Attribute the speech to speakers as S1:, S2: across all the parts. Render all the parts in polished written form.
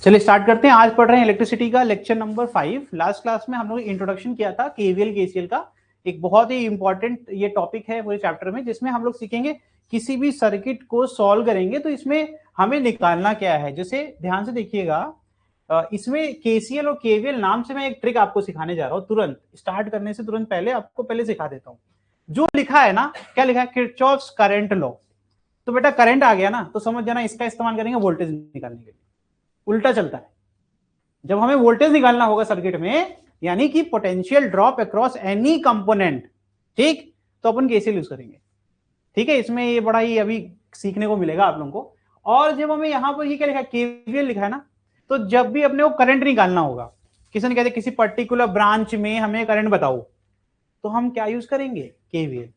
S1: चलिए स्टार्ट करते हैं। आज पढ़ रहे हैं इलेक्ट्रिसिटी का लेक्चर नंबर 5। लास्ट क्लास में हम लोग इंट्रोडक्शन किया था केवीएल केसीएल का। एक बहुत ही इंपॉर्टेंट ये टॉपिक है पूरे चैप्टर में, जिसमें हम लोग सीखेंगे किसी भी सर्किट को सॉल्व करेंगे तो इसमें हमें निकालना क्या है। जैसे ध्यान से देखिएगा, इसमें केसीएल और केवीएल नाम से मैं एक ट्रिक आपको सिखाने जा रहा हूं। तुरंत स्टार्ट करने से तुरंत पहले आपको पहले सिखा देता हूं। जो लिखा है ना, क्या लिखा है, किरचॉफ्स करंट लॉ। तो बेटा करंट आ गया ना, तो समझ जाना इसका इस्तेमाल करेंगे वोल्टेज निकालने के लिए। उल्टा चलता है। जब हमें वोल्टेज निकालना होगा सर्किट में, यानी कि potential drop across any component, ठीक, तो अपन केसीएल यूज करेंगे। ठीक है, इसमें ये बड़ा ही अभी सीखने को मिलेगा आप लोगों को। और जब हमें यहां पर ये क्या लिखा है, केवीएल लिखा है ना, तो जब भी अपने को करंट निकालना होगा, किसी ने कहते किसी पर्टिकुलर ब्रांच में हमें करंट बताओ, तो हम क्या यूज करेंगे, केवीएल।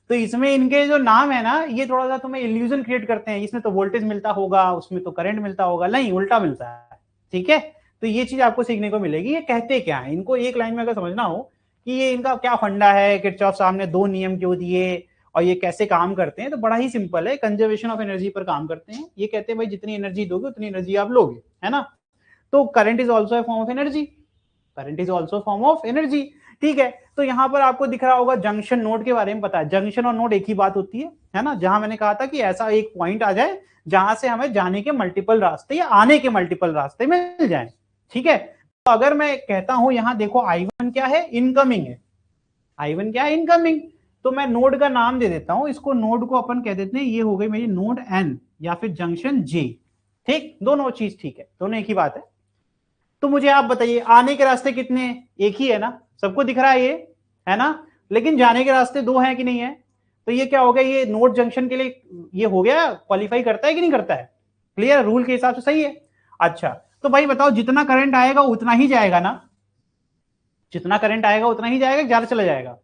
S1: तो इसमें इनके जो नाम है ना, ये थोड़ा सा तुम्हें इल्यूजन क्रिएट करते हैं। इसमें तो वोल्टेज मिलता होगा, उसमें तो करंट मिलता होगा, नहीं उल्टा मिलता है। ठीक है, तो ये चीज आपको सीखने को मिलेगी। ये कहते क्या है, इनको एक लाइन में अगर समझना हो कि ये इनका क्या फंडा है, किरचॉफ साहब ने दो नियम क्यों दिए और ये कैसे काम करते हैं, तो बड़ा ही सिंपल है। कंजर्वेशन ऑफ एनर्जी पर काम करते हैं। ये कहते हैं भाई जितनी एनर्जी दोगे उतनी एनर्जी आप लोगे, है ना। तो current is also a form of energy, current is also form of energy. ठीक है, तो यहां पर आपको दिख रहा होगा जंक्शन नोड के बारे में पता है। जंक्शन और नोड एक ही बात होती है ना। जहां मैंने कहा था कि ऐसा एक पॉइंट आ जाए जहां से हमें जाने के मल्टीपल रास्ते या आने के मल्टीपल रास्ते मिल जाए। ठीक है, तो अगर मैं कहता हूं यहां देखो I1 क्या है, इनकमिंग है। I1 क्या है, इनकमिंग। तो मैं नोड का नाम दे देता हूं इसको, नोड को अपन कह देते हैं ये हो गई मेरी नोड N या फिर जंक्शन J। ठीक, दोनों चीज ठीक है, दोनों एक ही बात है। तो मुझे आप बताइए आने के रास्ते कितने हैं, एक ही है ना, सबको दिख रहा है ये, है ना। लेकिन जाने के रास्ते दो हैं कि नहीं है। तो ये क्या हो गया, ये नोड जंक्शन के लिए ये हो गया, क्वालिफाई करता है कि नहीं करता है। क्लियर, रूल के हिसाब से सही है। अच्छा, तो भाई बताओ जितना करंट आएगा उतना ही जाएगा ना, जितना करंट आएगा उतना ही जाएगा, ज्यादा चला जाएगा,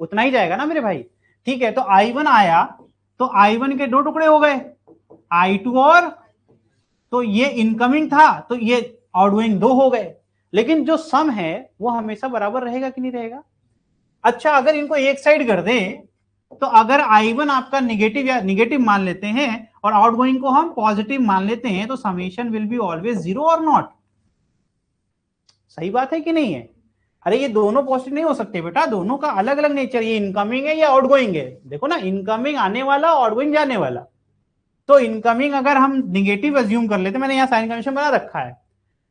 S1: उतना ही जाएगा ना मेरे भाई। ठीक है, तो I1 आया तो I1 के दो टुकड़े हो गए, I2 और, तो ये इनकमिंग था तो ये आउटगोइंग दो हो गए। लेकिन जो सम है वो हमेशा बराबर रहेगा कि नहीं रहेगा। अच्छा, अगर इनको एक साइड कर दे तो अगर I1 आपका निगेटिव या निगेटिव मान लेते हैं और आउटगोइंग को हम पॉजिटिव मान लेते हैं, तो summation will be always zero और नॉट। सही बात है कि नहीं है। अरे ये दोनों पॉजिटिव नहीं हो सकते बेटा, दोनों का अलग अलग नेचर, ये इनकमिंग है या आउटगोइंग है। देखो ना, इनकमिंग आने वाला, आउटगोइंग जाने वाला। तो इनकमिंग अगर हम निगेटिव अज्यूम कर लेते, मैंने यहाँ साइन कन्वेंशन बना रखा है,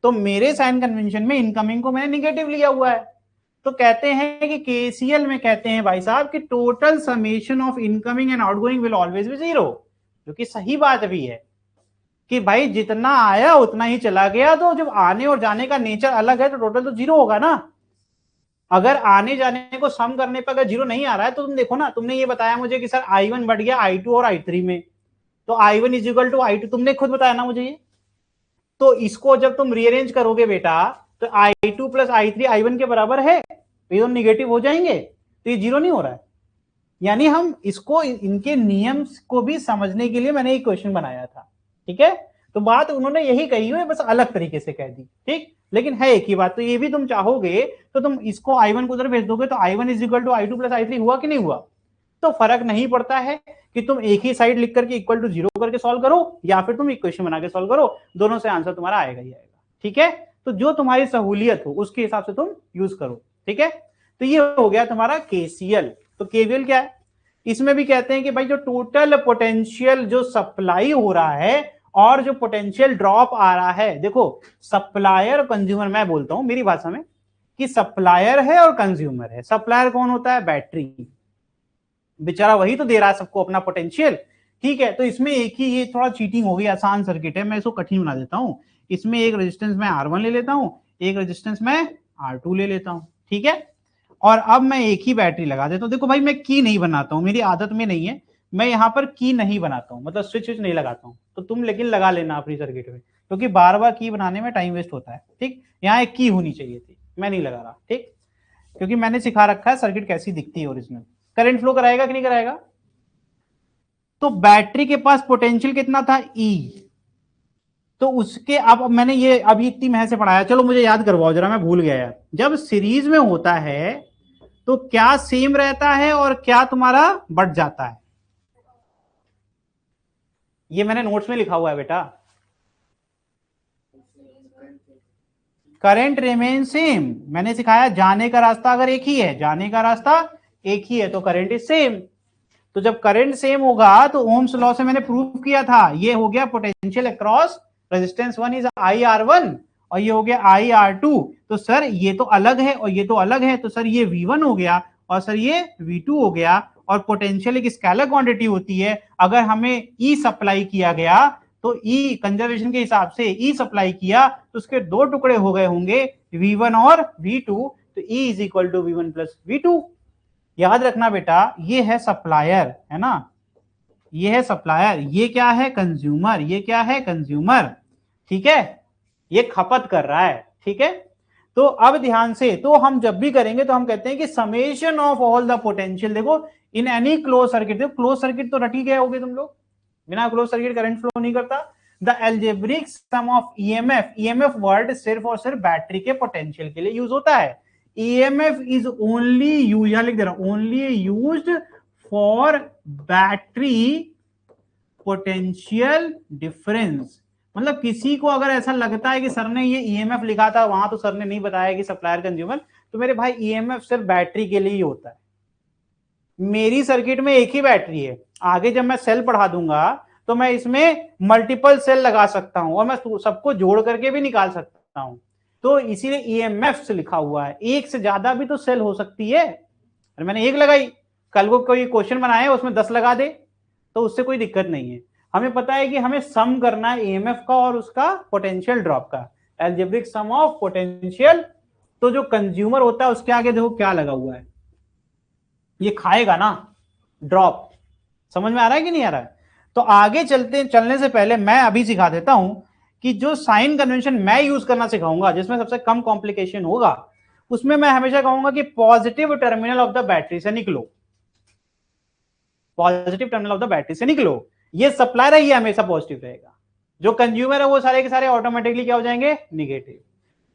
S1: तो मेरे साइन कन्वेंशन में इनकमिंग को मैंने निगेटिव लिया हुआ है। तो कहते हैं कि केसीएल में कहते हैं भाई साहब कि total summation of incoming and outgoing will always be zero, जो कि सही बात भी है कि भाई जितना आया उतना ही चला गया। तो जब आने और जाने का नेचर अलग है तो टोटल तो जीरो होगा ना। अगर आने जाने को सम करने पर अगर जीरो नहीं आ रहा है तो तुम देखो ना, तुमने ये बताया मुझे कि सर I1 बढ़ गया I2 और I3 में, तो I1 is equal to I2, तुमने खुद बताया ना मुझे ये। तो इसको जब तुम रीअरेंज करोगे बेटा, तो I2 प्लस I3 I1 के बराबर है, तो ये दोनों निगेटिव हो जाएंगे, तो ये जीरो नहीं हो रहा है। यानी हम इसको, इनके नियम को भी समझने के लिए मैंने एक क्वेश्चन बनाया था। ठीक है, तो बात उन्होंने यही कही हुई, बस अलग तरीके से कह दी। ठीक, लेकिन है एक ही बात। तो ये भी तुम चाहोगे तो तुम इसको I1 को उधर भेज दोगे, तो I1 is equal to I2 plus I3 हुआ कि नहीं हुआ। तो फर्क नहीं पड़ता है कि तुम एक ही साइड लिख करके इक्वल टू जीरो करके सॉल्व करो या फिर तुम इक्वेशन बना के सॉल्व करो, दोनों से आंसर तुम्हारा आएगा ही आएगा। ठीक है, तो जो तुम्हारी सहूलियत हो उसके हिसाब से तुम यूज करो। ठीक है, तो ये हो गया तुम्हारा केसीएल। तो केवीएल क्या है, इसमें भी कहते हैं कि भाई जो टोटल पोटेंशियल जो सप्लाई हो रहा है और जो पोटेंशियल ड्रॉप आ रहा है, देखो सप्लायर और कंज्यूमर, मैं बोलता हूं मेरी भाषा में कि सप्लायर है और कंज्यूमर है। सप्लायर कौन होता है, बैटरी, बेचारा वही तो दे रहा है सबको अपना पोटेंशियल। ठीक है, तो इसमें एक ही, ये थोड़ा चीटिंग हो गई, आसान सर्किट है, मैं इसको कठिन बना देता हूं। इसमें एक रेजिस्टेंस मैं R1 ले लेता हूं, एक रेजिस्टेंस मैं R2 ले लेता हूं। ठीक है, और अब मैं एक ही बैटरी लगा देता हूं। देखो भाई मैं की नहीं बनाता हूं, मेरी आदत में नहीं है, मैं यहाँ पर की नहीं बनाता हूं, मतलब स्विच नहीं लगाता हूं। तो तुम लेकिन लगा लेना अपनी सर्किट में, क्योंकि बार बार की बनाने में टाइम वेस्ट होता है। ठीक, यहाँ एक की होनी चाहिए थी, मैं नहीं लगा रहा। ठीक, क्योंकि मैंने सिखा रखा है सर्किट कैसी दिखती है ओरिजिनल। करंट फ्लो कराएगा कि नहीं कराएगा। तो बैटरी के पास पोटेंशियल कितना था, E, तो उसके, अब मैंने ये अभी इतनी महज से पढ़ाया, चलो मुझे याद करवाओ जरा, मैं भूल गया यार। जब सीरीज में होता है तो क्या सेम रहता है और क्या तुम्हारा बढ़ जाता है, ये मैंने नोट्स में लिखा हुआ है बेटा। Current remain same. मैंने सिखाया जाने का रास्ता अगर एक ही है, जाने का रास्ता एक ही है तो करंट इज सेम। तो जब करंट सेम होगा तो ओम्स लॉ से मैंने प्रूव किया था, ये हो गया potential across resistance 1 is IR1 और ये हो गया IR2। तो सर ये तो अलग है और ये तो अलग है, तो सर ये V1 हो गया और सर ये V2 हो गया। और पोटेंशियल एक स्केलर क्वांटिटी होती है, अगर हमें E सप्लाई किया गया तो E कंजर्वेशन के हिसाब से E सप्लाई किया तो उसके दो टुकड़े हो गए होंगे V1 और V2, तो E is equal to V1 plus V2। याद रखना बेटा, ये है सप्लायर, है ना, ये है सप्लायर, ये क्या है कंज्यूमर, ये क्या है कंज्यूमर, ठीक है, ये खपत कर रहा है, ठीक है। तो अब ध्यान से, तो हम जब भी करेंगे तो हम कहते हैं कि summation of all the potential, देखो इन एनी क्लोज सर्किट, देखो क्लोज सर्किट तो रटी गए होगे तुम लोग, बिना क्लोज सर्किट करंट फ्लो नहीं करता। The algebraic sum of EMF, EMF word सिर्फ और सिर्फ बैटरी के पोटेंशियल के लिए यूज होता है। EMF is only used, यहां लिख दे रहा हूं, only used for battery potential difference। मतलब किसी को अगर ऐसा लगता है कि सर ने ये EMF लिखा था वहां तो सर ने नहीं बताया कि सप्लायर कंज्यूमर, तो मेरे भाई EMF सिर्फ बैटरी के लिए ही होता है। मेरी सर्किट में एक ही बैटरी है, आगे जब मैं सेल पढ़ा दूंगा तो मैं इसमें मल्टीपल सेल लगा सकता हूं और मैं सबको जोड़ करके भी निकाल सकता हूं। तो इसीलिए EMF से लिखा हुआ है, एक से ज्यादा भी तो सेल हो सकती है। अरे मैंने एक लगाई, कल को कोई क्वेश्चन बनाए उसमें 10 लगा दे तो उससे कोई दिक्कत नहीं है। हमें पता है कि हमें सम करना है EMF का और उसका पोटेंशियल ड्रॉप का, एल्जेब्रिक सम ऑफ पोटेंशियल। तो जो कंज्यूमर होता है उसके आगे देखो क्या लगा हुआ है, ये खाएगा ना ड्रॉप। समझ में आ रहा है कि नहीं आ रहा है? तो आगे चलने से पहले मैं अभी सिखा देता हूं कि जो साइन कन्वेंशन मैं यूज करना सिखाऊंगा जिसमें सबसे कम कॉम्प्लिकेशन होगा, उसमें मैं हमेशा कहूंगा कि positive terminal of the battery से निकलो, positive terminal of the battery से निकलो। ये सप्लायर है, ये हमेशा पॉजिटिव रहेगा, जो कंज्यूमर है वो सारे के सारे ऑटोमेटिकली क्या हो जाएंगे, निगेटिव।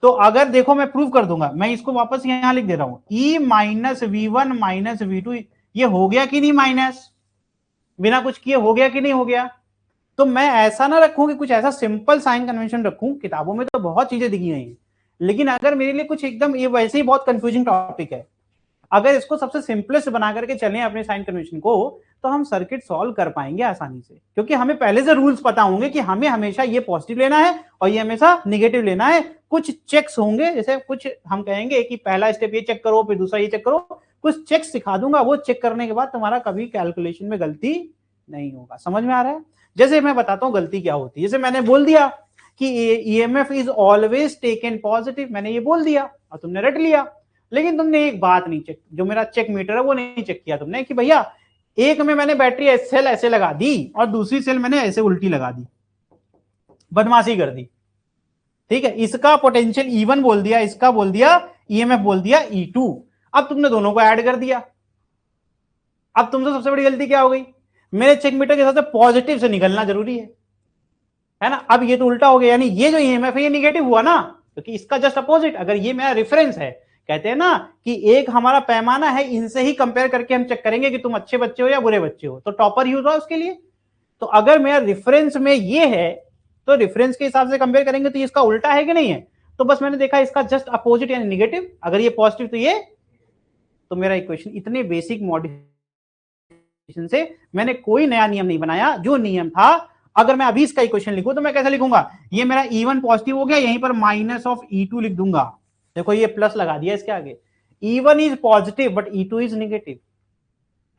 S1: तो अगर देखो मैं प्रूव कर दूंगा, मैं इसको वापस यहां लिख दे रहा हूं, E minus V1 minus V2, ये हो गया कि नहीं माइनस, बिना कुछ किए हो गया कि नहीं हो गया। तो मैं ऐसा ना रखूं कि कुछ ऐसा सिंपल साइन कन्वेंशन रखूं, किताबों में तो बहुत चीजें दिखी गई हैं, लेकिन अगर मेरे लिए कुछ एकदम, ये वैसे ही बहुत कंफ्यूजिंग टॉपिक है, अगर इसको सबसे सिंपलेस्ट बना करके चलें अपने साइन कन्वेंशन को, तो हम सर्किट सॉल्व कर पाएंगे आसानी से, क्योंकि हमें पहले से रूल्स पता होंगे कि हमें हमेशा ये पॉजिटिव लेना है और ये हमेशा निगेटिव लेना है। कुछ चेक्स होंगे, जैसे कुछ हम कहेंगे कि पहला स्टेप ये चेक करो, फिर दूसरा ये चेक करो, कुछ चेक सिखा दूंगा, वो चेक करने के बाद तुम्हारा कभी कैलकुलेशन में गलती नहीं होगा। समझ में आ रहा है? जैसे मैं बताता हूं गलती क्या होती है, जैसे मैंने बोल दिया कि EMF is always taken positive, मैंने ये बोल दिया और तुमने रट लिया, लेकिन तुमने एक बात नहीं चेक, जो मेरा चेक मीटर है वो नहीं चेक किया तुमने, कि भैया एक में मैंने बैटरी सेल ऐसे लगा दी और दूसरी सेल मैंने ऐसे उल्टी लगा दी, बदमाशी कर दी, ठीक है, इसका पोटेंशियल E1 बोल दिया, इसका बोल दिया EMF बोल दिया E2, अब तुमने दोनों को ऐड कर दिया। अब तुमसे सबसे बड़ी गलती क्या हो गई, मेरे चेक मीटर के हिसाब से पॉजिटिव से निकलना जरूरी है ना। अब ये तो उल्टा हो गया, यानी ये जो EMF है ये निगेटिव हुआ ना, क्योंकि इसका जस्ट अपोजिट, अगर ये मेरा रेफरेंस है, कहते हैं ना कि एक हमारा पैमाना है, इनसे ही कंपेयर करके हम चेक करेंगे कि तुम अच्छे बच्चे हो या बुरे बच्चे हो, तो टॉपर यूज हुआ उसके लिए। तो अगर मेरा रेफरेंस में ये है तो रेफरेंस के हिसाब से कंपेयर करेंगे तो इसका उल्टा है कि नहीं है, तो बस मैंने देखा इसका जस्ट अपोजिट यानी निगेटिव, अगर ये पॉजिटिव तो ये, तो मेरा इक्वेशन इतने बेसिक मॉडिफिकेशन से मैंने कोई नया नियम नहीं बनाया, जो नियम था, अगर मैं अभी इसका इक्वेशन लिखूं तो मैं कैसे लिखूंगा, ये मेरा E1 पॉजिटिव हो गया, यहीं पर माइनस ऑफ E2 लिख दूंगा, देखो ये प्लस लगा दिया इसके आगे, E1 is positive but E2 is negative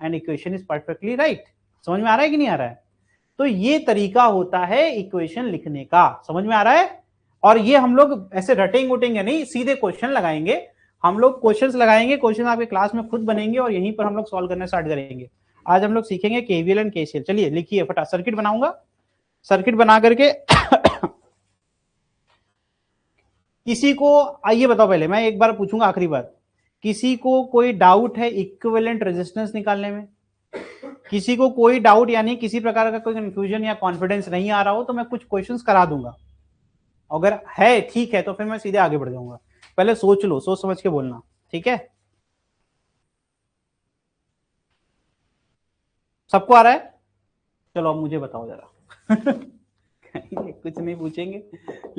S1: and equation is perfectly right. समझ में आ रहा है कि नहीं आ रहा है? तो ये तरीका होता है इक्वेशन लिखने का, समझ में आ रहा है? और ये हम लोग ऐसे रटेंगे उटेंगे नहीं, सीधे क्वेश्चन लगाएंगे, हम लोग क्वेश्चंस लगाएंगे, क्वेश्चन आपके क्लास में खुद बनेंगे और यहीं पर हम लोग सॉल्व करना स्टार्ट करेंगे। आज हम लोग सीखेंगे केवीएल एंड केसीएल। चलिए लिखिए फटाफट, सर्किट बनाऊंगा, सर्किट बना करके किसी को आइए बताओ, पहले मैं एक बार पूछूंगा आखिरी बार, किसी को कोई डाउट है इक्विवेलेंट रेजिस्टेंस निकालने में? किसी को कोई डाउट यानी किसी प्रकार का कोई कंफ्यूजन या कॉन्फिडेंस नहीं आ रहा हो तो मैं कुछ क्वेश्चंस करा दूंगा, अगर है ठीक है तो फिर मैं सीधे आगे बढ़ जाऊंगा। पहले सोच लो, सोच समझ के बोलना, ठीक है? सबको आ रहा है? चलो अब मुझे बताओ जरा कुछ नहीं पूछेंगे।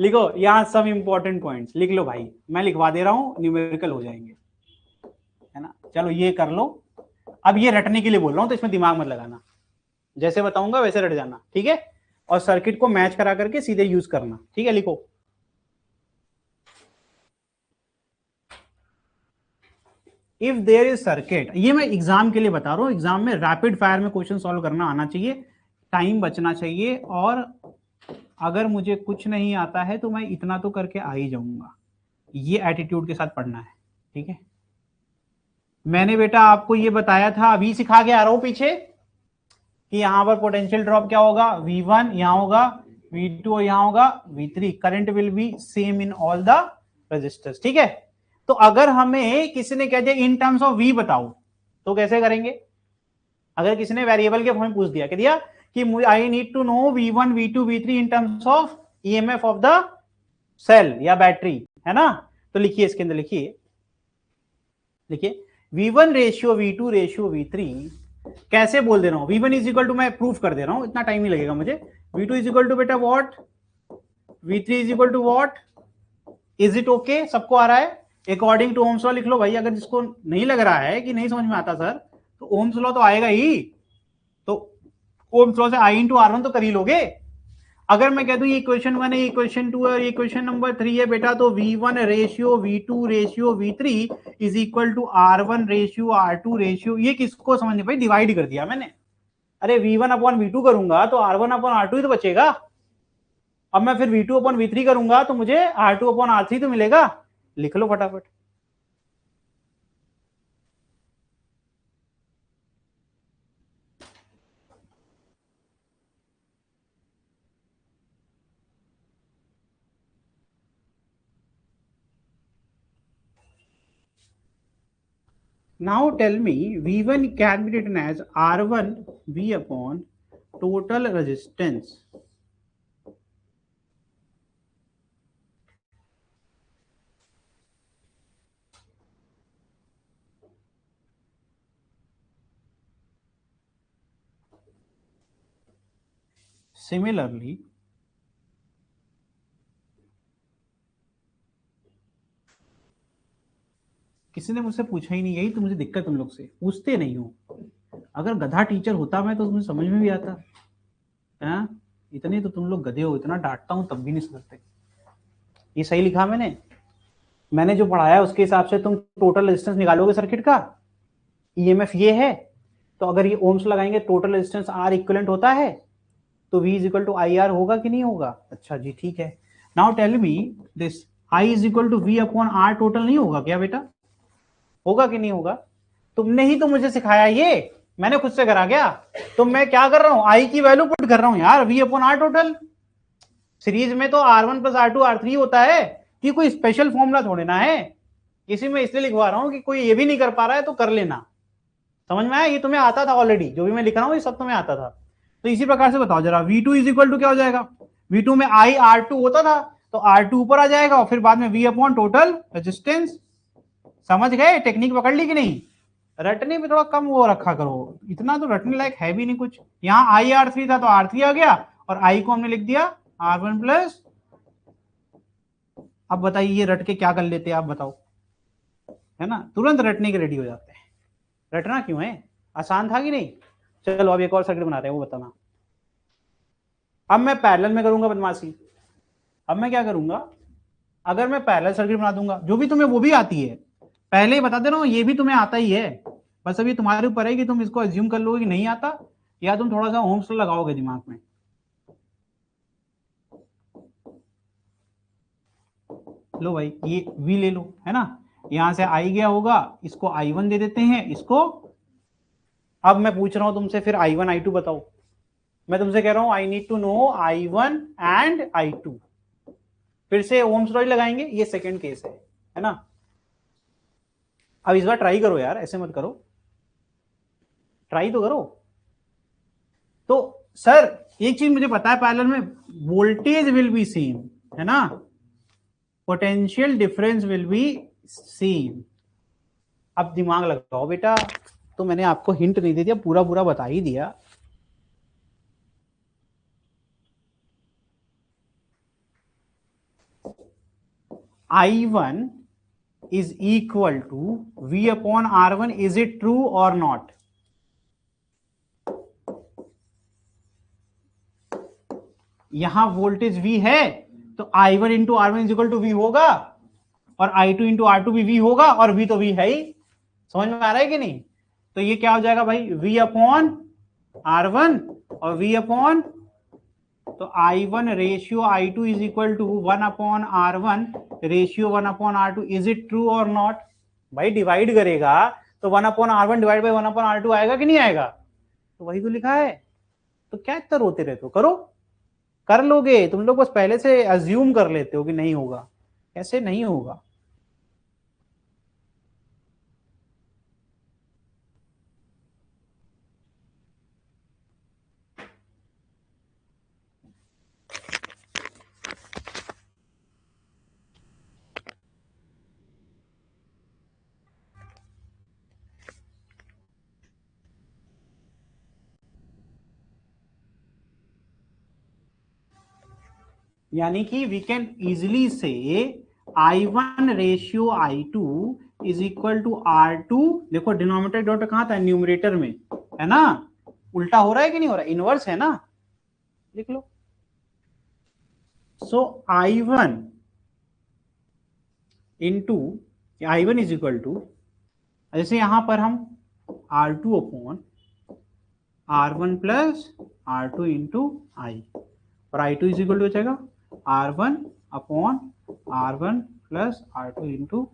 S1: लिखो यहाँ सब इंपॉर्टेंट पॉइंट्स लिख लो भाई, मैं लिखवा दे रहा हूँ, न्यूमेरिकल हो जाएंगे, है ना। चलो ये कर लो। अब ये रटने के लिए बोल रहा हूँ तो इसमें दिमाग मत लगाना, जैसे बताऊंगा वैसे रट जाना, ठीक है। और सर्किट को मैच करा करके सीधे यूज करना, ठीक है। लिखो इफ देयर इज सर्किट, ये मैं एग्जाम के लिए बता रहा हूँ, एग्जाम में रैपिड फायर में क्वेश्चन सॉल्व करना आना चाहिए, टाइम बचना चाहिए, और अगर मुझे कुछ नहीं आता है तो मैं इतना तो करके आ ही जाऊंगा, ये एटीट्यूड के साथ पढ़ना है, ठीक है। मैंने बेटा आपको ये बताया था, अभी सिखा के आ रहा हूं पीछे, कि यहां पर पोटेंशियल ड्रॉप क्या होगा, V1, यहां होगा V2 और यहां होगा V3, current will be same in all the resistors, ठीक है। तो अगर हमें किसी ने कह दिया इन टर्म्स ऑफ V बताओ, तो कैसे करेंगे। अगर किसी ने वेरिएबल के फॉर्म में पूछ दिया, कह दिया कि I need to know V1 V2 V3 in terms of EMF of the cell या बैटरी, है ना। तो लिखिए इसके अंदर, लिखिए V1 ratio V2 ratio V3, कैसे बोल दे रहा हूं। V1 इज इक्वल टू, मैं प्रूफ कर दे रहा हूं, इतना टाइम नहीं लगेगा मुझे। V2 इज इक्वल टू बेटा what, V3 is equal to what. Is it okay, सबको आ रहा है। अकॉर्डिंग टू ओम्स लॉ लिख लो भाई, अगर जिसको नहीं लग रहा है कि नहीं समझ में आता सर, तो ओम्स लॉ तो आएगा ही, तो ओम्स लॉ से I इंटू R1 तो कर ही लोगे। अगर मैं कह दूं ये क्वेश्चन 1 है, ये क्वेश्चन 2 है और ये क्वेश्चन नंबर 3 है बेटा, तो V1 ratio V2 ratio V3 is equal to R1 ratio R2 ratio, ये किसको समझने भाई, डिवाइड कर दिया मैंने। अरे V1 अपॉन V2 करूंगा तो R1 अपॉन R2 ही तो बचेगा। अब मैं फिर V2 अपॉन V3 करूंगा तो मुझे R2 अपॉन R3 तो मिलेगा। लिख लो फटाफट। Now tell me V1 can be written as R1 V upon total resistance. Similarly, किसी ने मुझसे पूछा ही नहीं, यही तो मुझे दिक्कत, तुम लोग से पूछते नहीं हो। अगर गधा टीचर होता मैं तो मुझे समझ में भी आता है। इतने तो तुम लोग गधे हो, इतना डांटता हूं तब भी नहीं समझते। ये सही लिखा मैंने जो पढ़ाया उसके हिसाब से तुम टोटल रेजिस्टेंस निकालोगे सर्किट का, ईएमएफ ये है, तो अगर ये ओम्स लगाएंगे टोटल रेजिस्टेंस आर इक्विवेलेंट होता है, तो V is equal to I R होगा कि नहीं होगा। अच्छा जी ठीक है। Now tell me this I is equal to V upon R total नहीं होगा क्या बेटा, होगा कि नहीं होगा। तुमने ही तो मुझे सिखाया, ये मैंने खुद से करा क्या। तो मैं क्या कर रहा हूं, आई की वैल्यू पुट कर रहा हूं यार, V upon R total. Series में तो R1 प्लस R2 R3 होता है, कि कोई स्पेशल फॉर्मूला थोड़े ना है। इसी में इसलिए लिखवा रहा हूं कि कोई ये भी नहीं कर पा रहा है तो कर लेना। समझ में आया, ये तुम्हें आता था ऑलरेडी, जो भी मैं लिख रहा हूं ये सब तुम्हें आता था। तो इसी प्रकार से बताओ जरा, V2 इज इक्वल टू क्या हो जाएगा, V2 में I R2 होता था तो R2 ऊपर आ जाएगा और फिर बाद में V अपॉन टोटल रेजिस्टेंस। समझ गए, टेक्निक पकड़ ली कि नहीं। रटने में थोड़ा कम वो रखा करो, इतना तो रटने लायक है भी नहीं कुछ। यहाँ I R3 था तो R3 आ गया, और I को हमने लिख दिया R1 प्लस। अब बताइए ये रट के क्या कर लेते आप बताओ, है ना, तुरंत रटने के रेडी हो जाते हैं। रटना क्यों है, आसान था कि नहीं। चलो अब एक और सर्किट बनाते हैं, वो बताना। अब मैं पैरेलल में करूंगा बदमाशी। अब मैं क्या करूंगा, अगर मैं पैरेलल सर्किट बना दूंगा, जो भी तुम्हें वो भी आती है, पहले ही बता दे रहा हूं, ये भी तुम्हें आता ही है। बस अभी तुम्हारे ऊपर है कि तुम इसको अज्यूम कर लोगे कि नहीं आता, या तुम थोड़ा सा ओम्स लॉ लगाओगे दिमाग में। लो भाई ये V ले लो, है ना, यहां से I गया होगा, इसको I1 दे देते हैं इसको। अब मैं पूछ रहा हूं तुमसे फिर I1 I2 बताओ। मैं तुमसे कह रहा हूं I need to know I1 and I2। फिर से ओम्स लॉ लगाएंगे, ये सेकंड केस है ना। अब इस बार ट्राई करो यार, ऐसे मत करो, ट्राई तो करो। तो सर एक चीज मुझे पता है, पैरेलल में वोल्टेज विल बी सेम, है ना, potential difference will be same. अब दिमाग लगाओ बेटा, तो मैंने आपको हिंट नहीं दे दिया, पूरा पूरा बता ही दिया। I1 is equal to V upon R1, is it true or not? यहां वोल्टेज V है तो I1 into R1 is equal to V होगा, और I2 इंटू R2 भी V होगा, और V तो V है ही। समझ में आ रहा है कि नहीं? तो ये क्या हो जाएगा भाई, V अपॉन R1 और V अपॉन, तो I1 ratio I2 is equal to 1 upon R1 ratio 1 upon R2, is it true और नॉट? भाई डिवाइड करेगा तो 1 upon R1 divide by 1 upon R2 आएगा कि नहीं आएगा? तो वही तो लिखा है। तो क्या इतना रोते रहते हो, करो, कर लोगे तुम लोग, बस पहले से अज्यूम कर लेते हो कि नहीं होगा। कैसे नहीं होगा? यानी कि वी कैन इजिली से I1 ratio I2 is equal to R2। देखो डिनोमिनेटर डॉट कहां था, न्यूमरेटर में है ना, उल्टा हो रहा है कि नहीं हो रहा, इनवर्स है ना, लिख लो। So I1 into I1 is equal to, जैसे यहां पर हम R2 upon R1 plus R2 into I, और I2 इज इक्वल टू हो जाएगा R1 upon R1 plus R2 into,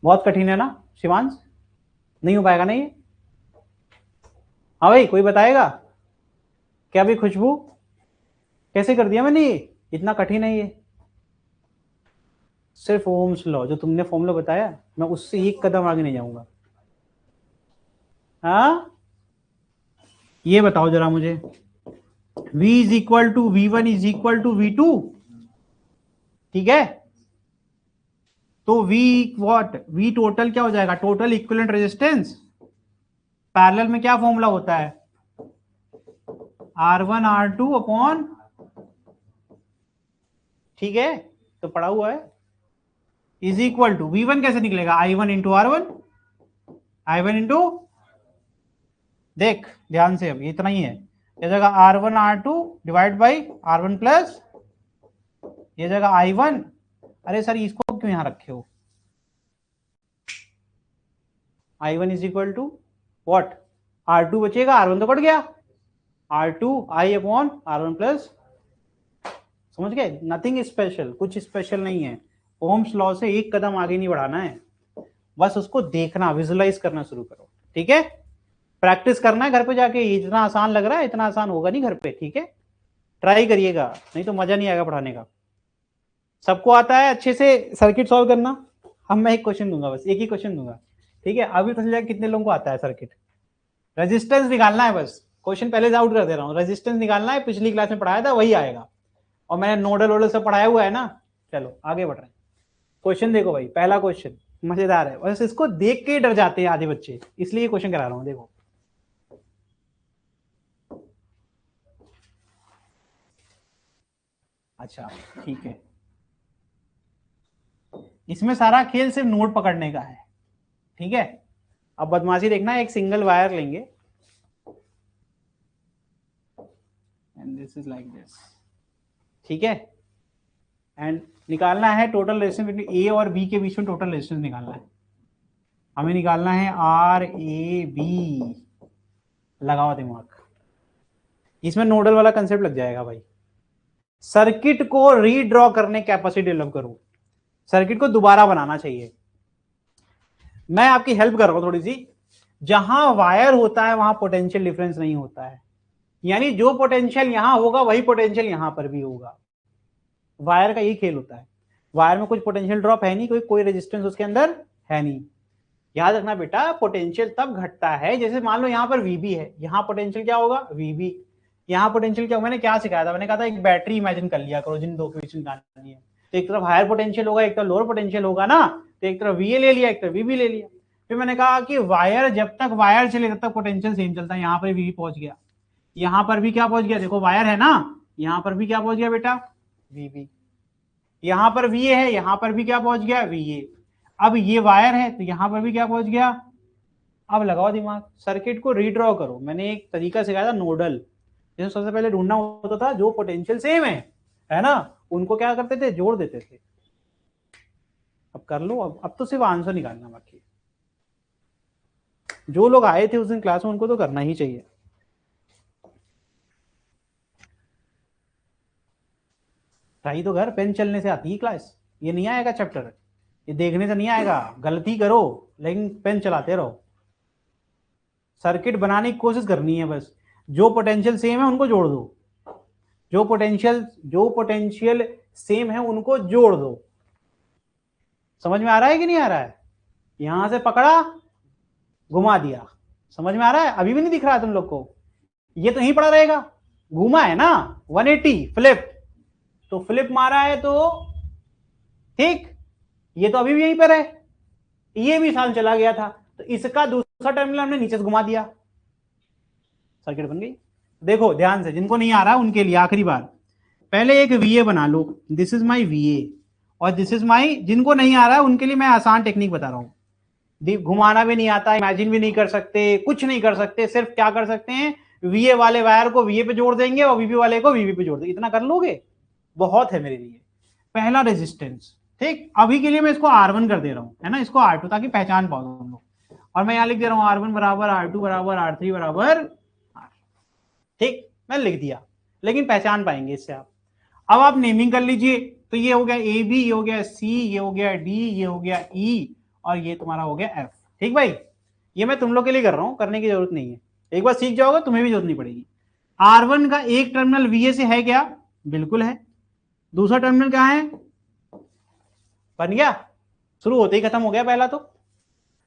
S1: बहुत कठिन है ना शिवांश, नहीं हो पाएगा ना ये? हाँ भाई, कोई बताएगा क्या? भी खुशबू, कैसे कर दिया मैंने ये, इतना कठिन है ये? सिर्फ ओम्स लॉ जो तुमने फॉर्मूला बताया, मैं उससे एक कदम आगे नहीं जाऊंगा। हाँ ये बताओ जरा मुझे, V is equal to V1 is equal to V2, ठीक है? तो V व्हाट, V टोटल क्या हो जाएगा, टोटल इक्विवेलेंट रेजिस्टेंस। पैरेलल में क्या फॉर्मूला होता है, R1 R2 अपॉन, ठीक है? तो पढ़ा हुआ है, इज इक्वल टू V1 कैसे निकलेगा, I1 into R1, I1 into, देख ध्यान से, अब इतना ही है, ये जगह R1 R2 divide by R1 plus, ये जगह I1, अरे सर इसको क्यों यहां रखे हो, I1 is equal to what, R2 बचेगा, R1 तो कट गया, R2 I upon R1 plus, समझ गए? नथिंग स्पेशल, कुछ स्पेशल नहीं है। ओम्स लॉ से एक कदम आगे नहीं बढ़ाना है, बस उसको देखना, विजुलाइज करना शुरू करो, ठीक है? प्रैक्टिस करना है घर पे जाके, इतना आसान लग रहा है, इतना आसान होगा नहीं घर पे, ठीक है? ट्राई करिएगा, नहीं तो मजा नहीं आएगा पढ़ाने का। सबको आता है अच्छे से सर्किट सॉल्व करना? हम मैं एक क्वेश्चन दूंगा, बस एक ही क्वेश्चन दूंगा, ठीक है? अभी पता चला कितने लोगों को आता है सर्किट, रेजिस्टेंस निकालना है बस, क्वेश्चन पहले से आउट कर दे रहा हूँ, रेजिस्टेंस निकालना है, पिछली क्लास में पढ़ाया था वही आएगा, और मैंने नोडल वोडल सब पढ़ाया हुआ है ना। चलो आगे बढ़ रहे हैं, क्वेश्चन देखो भाई, पहला क्वेश्चन मजेदार है, बस इसको देख के ही डर जाते हैं आधे बच्चे, इसलिए क्वेश्चन करा रहा हूं, देखो। अच्छा ठीक है, इसमें सारा खेल सिर्फ नोट पकड़ने का है, ठीक है? अब बदमाशी देखना, एक सिंगल वायर लेंगे and this is like this, ठीक है? एंड निकालना है टोटल रेजिस्टेंस बिटवीन ए और बी के बीच में, टोटल रेजिस्टेंस निकालना है हमें, निकालना है RAB। लगाओ दिमाग, इसमें नोडल वाला कंसेप्ट लग जाएगा भाई। सर्किट को रीड्रॉ करने कैपेसिटी डेवलप करो, सर्किट को दोबारा बनाना चाहिए। मैं आपकी हेल्प कर रहा हूं थोड़ी सी, जहां वायर होता है वहां पोटेंशियल डिफरेंस नहीं होता है, यानी जो पोटेंशियल यहां होगा वही पोटेंशियल यहां पर भी होगा। वायर का यही खेल होता है, वायर में कुछ पोटेंशियल ड्रॉप है नहीं, कोई रेजिस्टेंस उसके अंदर है नहीं। याद रखना बेटा, पोटेंशियल तब घटता है, जैसे मान लो यहां पर VB है, यहां पोटेंशियल क्या होगा, VB, यहाँ पोटेंशियल क्या, मैंने क्या सिखाया था, मैंने कहा था एक बैटरी इमेजिन कर लिया करो जिन दो के बीच निकालनी है, तो एक तरफ हायर पोटेंशियल होगा, एक तरफ लोअर पोटेंशियल होगा ना, तो एक तरफ VA ले लिया, एक तरफ VB ले लिया। फिर मैंने कहा कि वायर, जब तक वायर चले तब तक पोटेंशियल सेम चलता है। यहाँ पर VB पहुंच गया, यहाँ पर भी क्या पहुंच गया, देखो वायर है ना, यहाँ पर भी क्या पहुंच गया बेटा, VB। यहाँ पर VA है, यहाँ पर भी क्या पहुंच गया, VA। अब ये वायर है तो यहाँ पर भी क्या पहुंच गया। अब लगाओ दिमाग, सर्किट को रीड्रॉ करो। मैंने एक तरीका सिखाया था नोडल, जिसमें सबसे पहले ढूंढना होता था जो पोटेंशियल सेम है ना, उनको क्या करते थे, जोड़ देते थे। अब कर लो, अब तो सिर्फ आंसर निकालना बाकी। जो लोग आए थे उस दिन क्लास में उनको तो करना ही चाहिए। ट्राई तो घर, पेन चलने से आती है क्लास, ये नहीं आएगा चैप्टर, ये देखने से नहीं आएगा। गलती करो लेकिन पेन चलाते रहो। सर्किट बनाने की कोशिश करनी है बस, जो पोटेंशियल सेम है उनको जोड़ दो, जो पोटेंशियल सेम है उनको जोड़ दो। समझ में आ रहा है कि नहीं आ रहा है? यहां से पकड़ा, घुमा दिया, समझ में आ रहा है? अभी भी नहीं दिख रहा है तुम लोग को? ये तो यहीं पड़ा रहेगा, घुमा है ना 180 फ्लिप, तो फ्लिप मारा है तो ठीक, ये तो अभी भी यहीं पर है, ये भी साल चला गया था, तो इसका दूसरा टर्मिनल हमने नीचे से घुमा दिया, सर्किट बन गई। देखो ध्यान से, जिनको नहीं आ रहा उनके लिए आखिरी बार, पहले एक VA बना लो, दिस इज माई VA और दिस इज माई, जिनको नहीं आ रहा है उनके लिए मैं आसान टेक्निक बता रहा हूं। घुमाना भी नहीं आता, इमेजिन भी नहीं कर सकते, कुछ नहीं कर सकते, सिर्फ क्या कर सकते हैं, VA वाले वायर को VA पे जोड़ देंगे और VB वाले को VB पे जोड़ देंगे, इतना कर लोगे, बहुत है मेरे लिए। पहला रेजिस्टेंस, ठीक, अभी के लिए मैं इसको R1 कर दे रहा हूं, है ना, इसको R2, ताकि पहचान पाओ तुम लोग। और मैं यहां लिख दे रहा हूं R1 बराबर R2 बराबर R3 बराबर R, ठीक, मैं लिख दिया, लेकिन पहचान पाएंगे इससे आप। अब आप नेमिंग कर लीजिए, तो ये हो गया AB, ये हो गया C, ये हो गया D, ये हो गया E और ये तुम्हारा हो गया F। ठीक भाई, ये मैं तुम लोग के लिए कर रहा हूं, करने की जरूरत नहीं है, एक बार सीख जाओगे तुम्हें भी जरूरत नहीं पड़ेगी। R1 का एक टर्मिनल VA से है क्या, बिल्कुल है, दूसरा टर्मिनल क्या है, बन गया, शुरू होते ही खत्म हो गया पहला, तो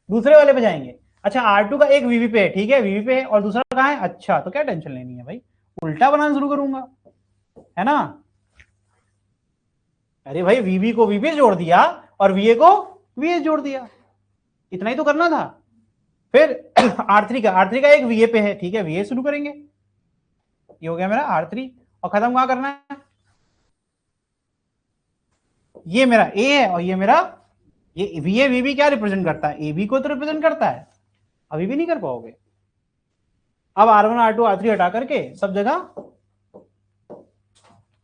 S1: दूसरे वाले पे जाएंगे। अच्छा R2 का एक VB पे है, ठीक है, VB पे है, और दूसरा कहां है, अच्छा तो क्या टेंशन लेनी है भाई, उल्टा बनाना शुरू करूंगा, है ना। अरे भाई VB को VB जोड़ दिया और VA को VA जोड़ दिया, इतना ही तो करना था। फिर R3 का एक VA पे है, ठीक है, VA शुरू करेंगे, ये हो गया मेरा R3, और खत्म कहां करना है, ये मेरा A है और ये मेरा, ये VA VB क्या रिप्रेजेंट करता है, AB को तो रिप्रेजेंट करता है, अभी भी नहीं कर पाओगे। अब R1 R2 R3 हटा करके सब जगह,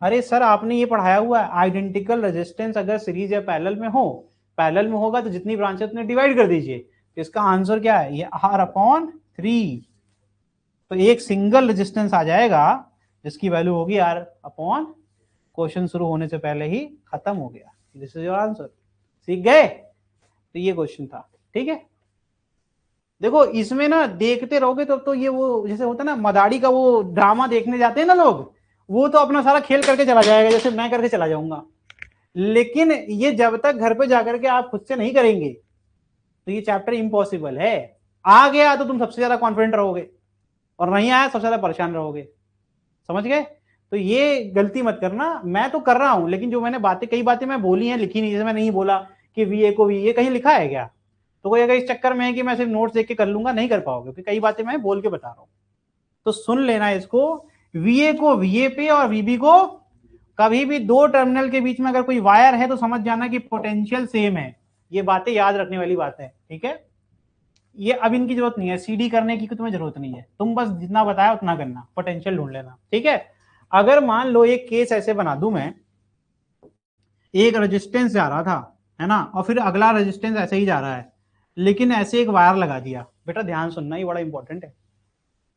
S1: अरे सर आपने ये पढ़ाया हुआ है, आइडेंटिकल रेजिस्टेंस अगर सीरीज या पैरेलल में हो, पैरेलल में होगा तो जितनी ब्रांचेस उतने डिवाइड कर दीजिए, तो इसका आंसर क्या है, ये R/3, तो एक सिंगल रेजिस्टेंस आ जाएगा जिसकी वैल्यू होगी R/, क्वेश्चन शुरू होने से पहले ही खत्म हो गया, दिस इज योर आंसर। सीख गए, तो ये क्वेश्चन था, ठीक है। देखो इसमें ना देखते रहोगे तो ये वो जैसे होता है ना मदारी का वो ड्रामा देखने जाते हैं ना लोग, वो तो अपना सारा खेल करके चला जाएगा, जैसे मैं करके चला जाऊंगा, लेकिन ये जब तक घर पे जाकर के आप खुद से नहीं करेंगे तो ये चैप्टर इम्पॉसिबल है। आ गया तो तुम सबसे ज्यादा कॉन्फिडेंट रहोगे, और नहीं आया सबसे ज्यादा परेशान रहोगे, समझ गए। तो ये गलती मत करना, मैं तो कर रहा हूं, लेकिन जो मैंने बातें, कई बातें मैं बोली हैं लिखी नहीं, जैसे मैं नहीं बोला कि VA को VA कहीं लिखा है क्या, तो कोई अगर इस चक्कर में है कि मैं सिर्फ नोट्स देख के कर लूंगा, नहीं कर पाओगे, क्योंकि कई बातें मैं बोल के बता रहा हूं। तो सुन लेना इसको, VA को VA पे और VB को, कभी भी दो टर्मिनल के बीच में अगर कोई वायर है तो समझ जाना कि पोटेंशियल सेम है, ये बातें याद रखने वाली बातें, ठीक है। ये अब इनकी जरूरत नहीं है, CD करने की तुम्हें जरूरत नहीं है, तुम बस जितना बताया उतना करना, पोटेंशियल ढूंढ लेना, ठीक है। अगर मान लो एक केस ऐसे बना दूं मैं, एक रेजिस्टेंस जा रहा था, है ना, और फिर अगला रेजिस्टेंस ऐसे ही जा रहा है, लेकिन ऐसे एक वायर लगा दिया, बेटा ध्यान सुनना, ये बड़ा इंपॉर्टेंट है।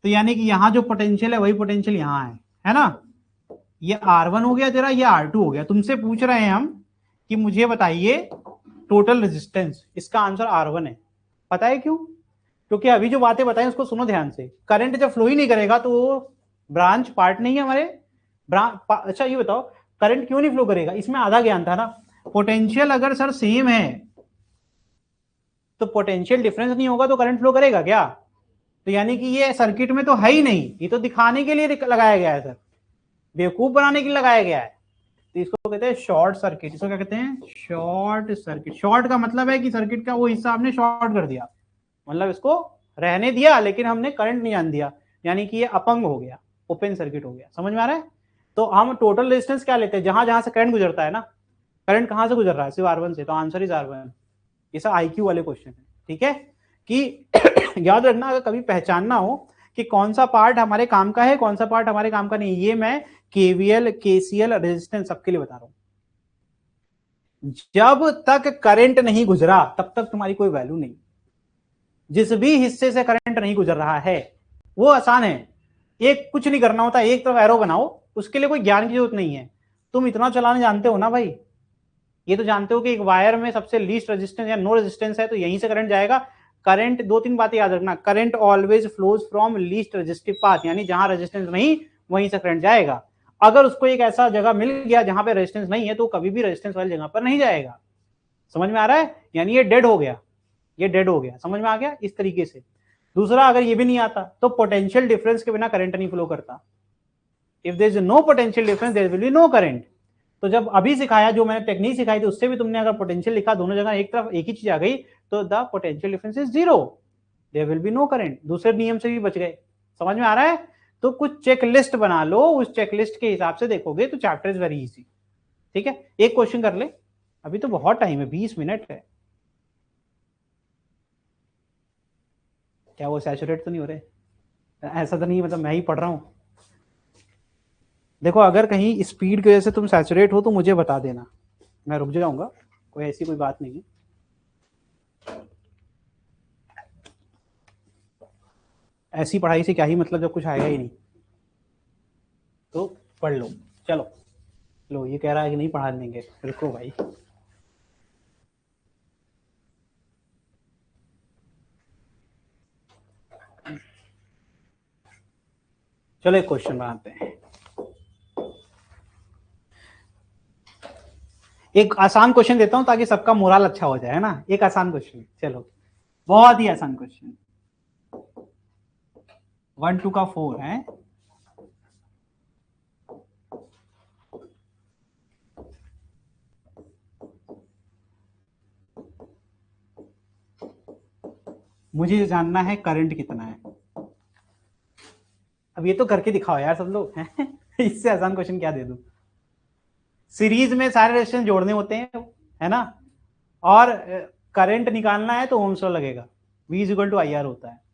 S1: तो यानी कि यहां जो पोटेंशियल है वही पोटेंशियल यहां है ना, ये R1 हो गया तेरा, ये R2 हो गया। तुमसे पूछ रहे हैं हम कि मुझे बताइए टोटल रेजिस्टेंस, इसका आंसर R1 है। पता है क्यों? क्योंकि अभी जो बातें बताएं उसको सुनो ध्यान से, करंट जब फ्लो ही नहीं करेगा तो वो ब्रांच पार्ट नहीं है हमारे अच्छा ये बताओ करंट क्यों नहीं फ्लो करेगा, इसमें आधा ज्ञान था ना। पोटेंशियल अगर सर सेम है तो पोटेंशियल डिफरेंस नहीं होगा तो करंट फ्लो करेगा क्या, तो यानी कि ये सर्किट में तो है ही नहीं, ये तो दिखाने के लिए लगाया गया है सर, बेवकूफ बनाने के लिए लगाया गया है। तो इसको कहते हैं शॉर्ट सर्किट। इसको क्या कहते हैं? Short circuit. शॉर्ट का मतलब है कि सर्किट का वो हिस्सा हमने शॉर्ट कर दिया, मतलब इसको रहने दिया लेकिन हमने करंट नहीं आने दिया, यानी कि ये अपंग हो गया, ओपन सर्किट हो गया। समझ में आ रहा है? तो हम टोटल रेजिस्टेंस क्या लेते हैं? जहां जहां से करंट गुजरता है ना, करंट कहां से गुजर रहा है? सिर्फ R1 से, तो आंसर इज R1। ये सब IQ वाले क्वेश्चन है, ठीक है? कि याद रखना, अगर कभी पहचानना हो कि कौन सा पार्ट हमारे काम का है, कौन सा पार्ट हमारे काम का नहीं, ये मैं KVL KCL रेजिस्टेंस सबके लिए बता रहा हूं। जब तक करंट नहीं गुजरा तब तक तुम्हारी कोई वैल्यू नहीं। जिस भी हिस्से से करंट नहीं गुजर रहा है वो आसान है, एक कुछ नहीं करना होता, एक तरफ एरो बनाओ, उसके लिए कोई ज्ञान की जरूरत नहीं है। तुम इतना चलाने जानते हो ना भाई, ये तो जानते हो कि एक वायर में सबसे लीस्ट रेजिस्टेंस या नो रेजिस्टेंस है, तो यहीं से करंट जाएगा। करंट, दो तीन बातें याद रखना, current always flows from least resistive path, यानी जहां रेजिस्टेंस नहीं वहीं से करंट जाएगा। अगर उसको एक ऐसा जगह मिल गया जहां पे रेजिस्टेंस नहीं है तो कभी भी रेजिस्टेंस वाली जगह पर नहीं जाएगा। समझ में आ रहा है? यानी ये डेड हो गया, ये डेड हो गया। समझ में आ गया? इस तरीके से। दूसरा, अगर ये भी नहीं आता तो पोटेंशियल डिफरेंस के बिना करंट नहीं फ्लो करता। If there is no potential difference there will be no current. तो जब अभी सिखाया, जो मैंने टेक्निक सिखाई थी, उससे भी तुमने अगर पोटेंशियल लिखा दोनों जगह एक तरफ एक ही चीज आ गई तो the potential difference is zero, there will be no current. दूसरे नियम से भी बच गए। समझ में आ रहा है? तो कुछ चेकलिस्ट बना लो, उस चेकलिस्ट के हिसाब से देखोगे तो चैप्टर इज वेरी इजी। ठीक है, एक क्वेश्चन कर ले, अभी तो बहुत टाइम है, 20 मिनट है। क्या वो सैचुरेट तो नहीं हो रहे? ऐसा तो नहीं, मतलब मैं ही पढ़ रहा हूं। देखो, अगर कहीं स्पीड की वजह से तुम सैचुरेट हो तो मुझे बता देना, मैं रुक जाऊंगा, कोई ऐसी कोई बात नहीं है। ऐसी पढ़ाई से क्या ही मतलब जब कुछ आएगा ही नहीं, तो पढ़ लो। चलो, लो, ये कह रहा है कि नहीं पढ़ा देंगे, रुको भाई। चलो एक क्वेश्चन बनाते हैं, एक आसान क्वेश्चन देता हूं ताकि सबका मोरल अच्छा हो जाए, है ना? एक आसान क्वेश्चन, चलो, बहुत ही आसान क्वेश्चन। 1 2 का 4 है, मुझे जानना है करंट कितना है। अब ये तो करके दिखाओ यार सब लोग हैं। इससे आसान क्वेश्चन क्या दे दूं? सीरीज में सारे रेजिस्टेंस जोड़ने होते हैं, है ना? और करंट निकालना है तो ओम्स लॉ लगेगा, V इक्वल टू IR होता है।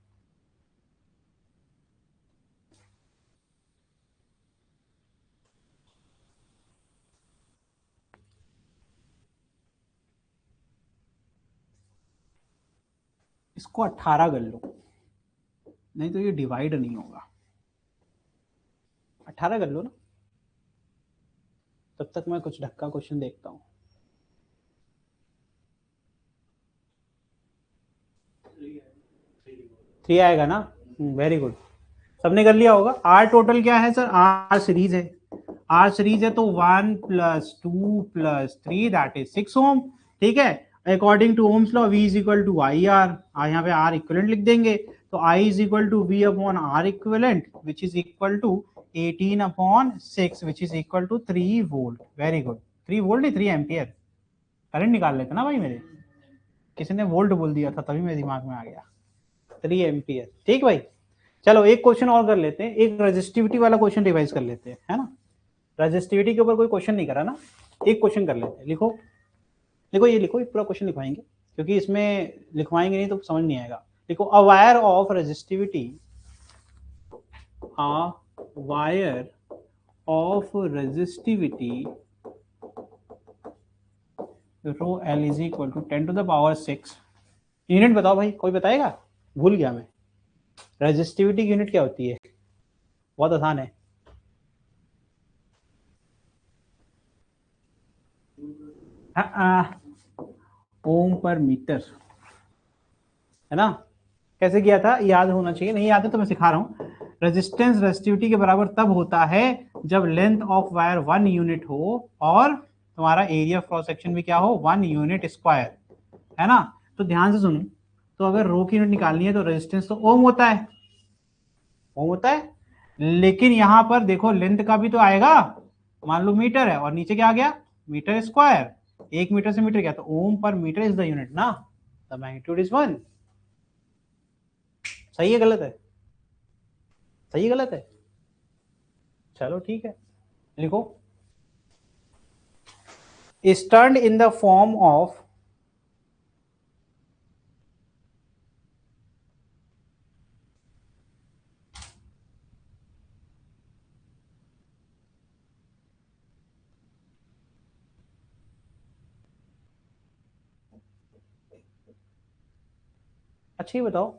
S1: इसको 18 कर लो, नहीं तो ये डिवाइड नहीं होगा। 18 कर लो ना, तब तक मैं कुछ ढक्का क्वेश्चन देखता हूँ। 3 आएगा ना? वेरी गुड, सबने कर लिया होगा। R टोटल क्या है सर? R सीरीज है, R सीरीज है तो 1 + 2 + 3 दैट इज 6 ओम। ठीक है, according to Ohm's law V is equal to IR, यहाँ पे R इक्विवेलेंट लिख देंगे, तो I is equal to V upon R equivalent which is equal to 18/6 which is equal to 3 volt. Very good, 3 volt नहीं 3 ampere. Current निकाल लेते ना भाई, मेरे किसी ने वोल्ट बोल दिया था तभी मेरे दिमाग में आ गया, 3 एम्पियर। ठीक भाई, चलो एक क्वेश्चन और कर लेते हैं, एक रेजिस्टिविटी वाला क्वेश्चन रिवाइज कर लेते हैं, है ना? रेजिस्टिविटी के ऊपर कोई क्वेश्चन नहीं करा ना, एक क्वेश्चन कर लेते हैं। लिखो, देखो ये लिखो, ये पूरा क्वेश्चन लिखवाएंगे क्योंकि इसमें लिखवाएंगे नहीं तो समझ नहीं आएगा। देखो, a wire of resistivity, a wire of resistivity rho L is equal to 10⁻6। Unit बताओ भाई, कोई बताएगा? भूल गया मैं। रेजिस्टिविटी की यूनिट क्या होती है? बहुत आसान है, ओम पर मीटर, है ना? कैसे किया था याद होना चाहिए, नहीं याद है तो मैं सिखा रहा हूँ। रेजिस्टेंस रेजिस्टिविटी के बराबर तब होता है जब लेंथ ऑफ वायर 1 यूनिट हो और तुम्हारा एरिया क्रॉस सेक्शन भी क्या हो, 1 यूनिट स्क्वायर, है ना? तो ध्यान से सुनो, तो अगर रो की यूनिट निकालनी है तो रेजिस्टेंस तो ओम होता है, ओम होता है। लेकिन यहां पर देखो लेंथ का भी तो आएगा, मान लो मीटर है और नीचे क्या आ गया, मीटर स्क्वायर, 1 मीटर से मीटर गया, तो ओम per metre is the unit ना, द मैग्नीट्यूड इज 1। सही है गलत है? सही है गलत है? चलो ठीक है, लिखो। is turned in the form of अच्छा ही बताओ।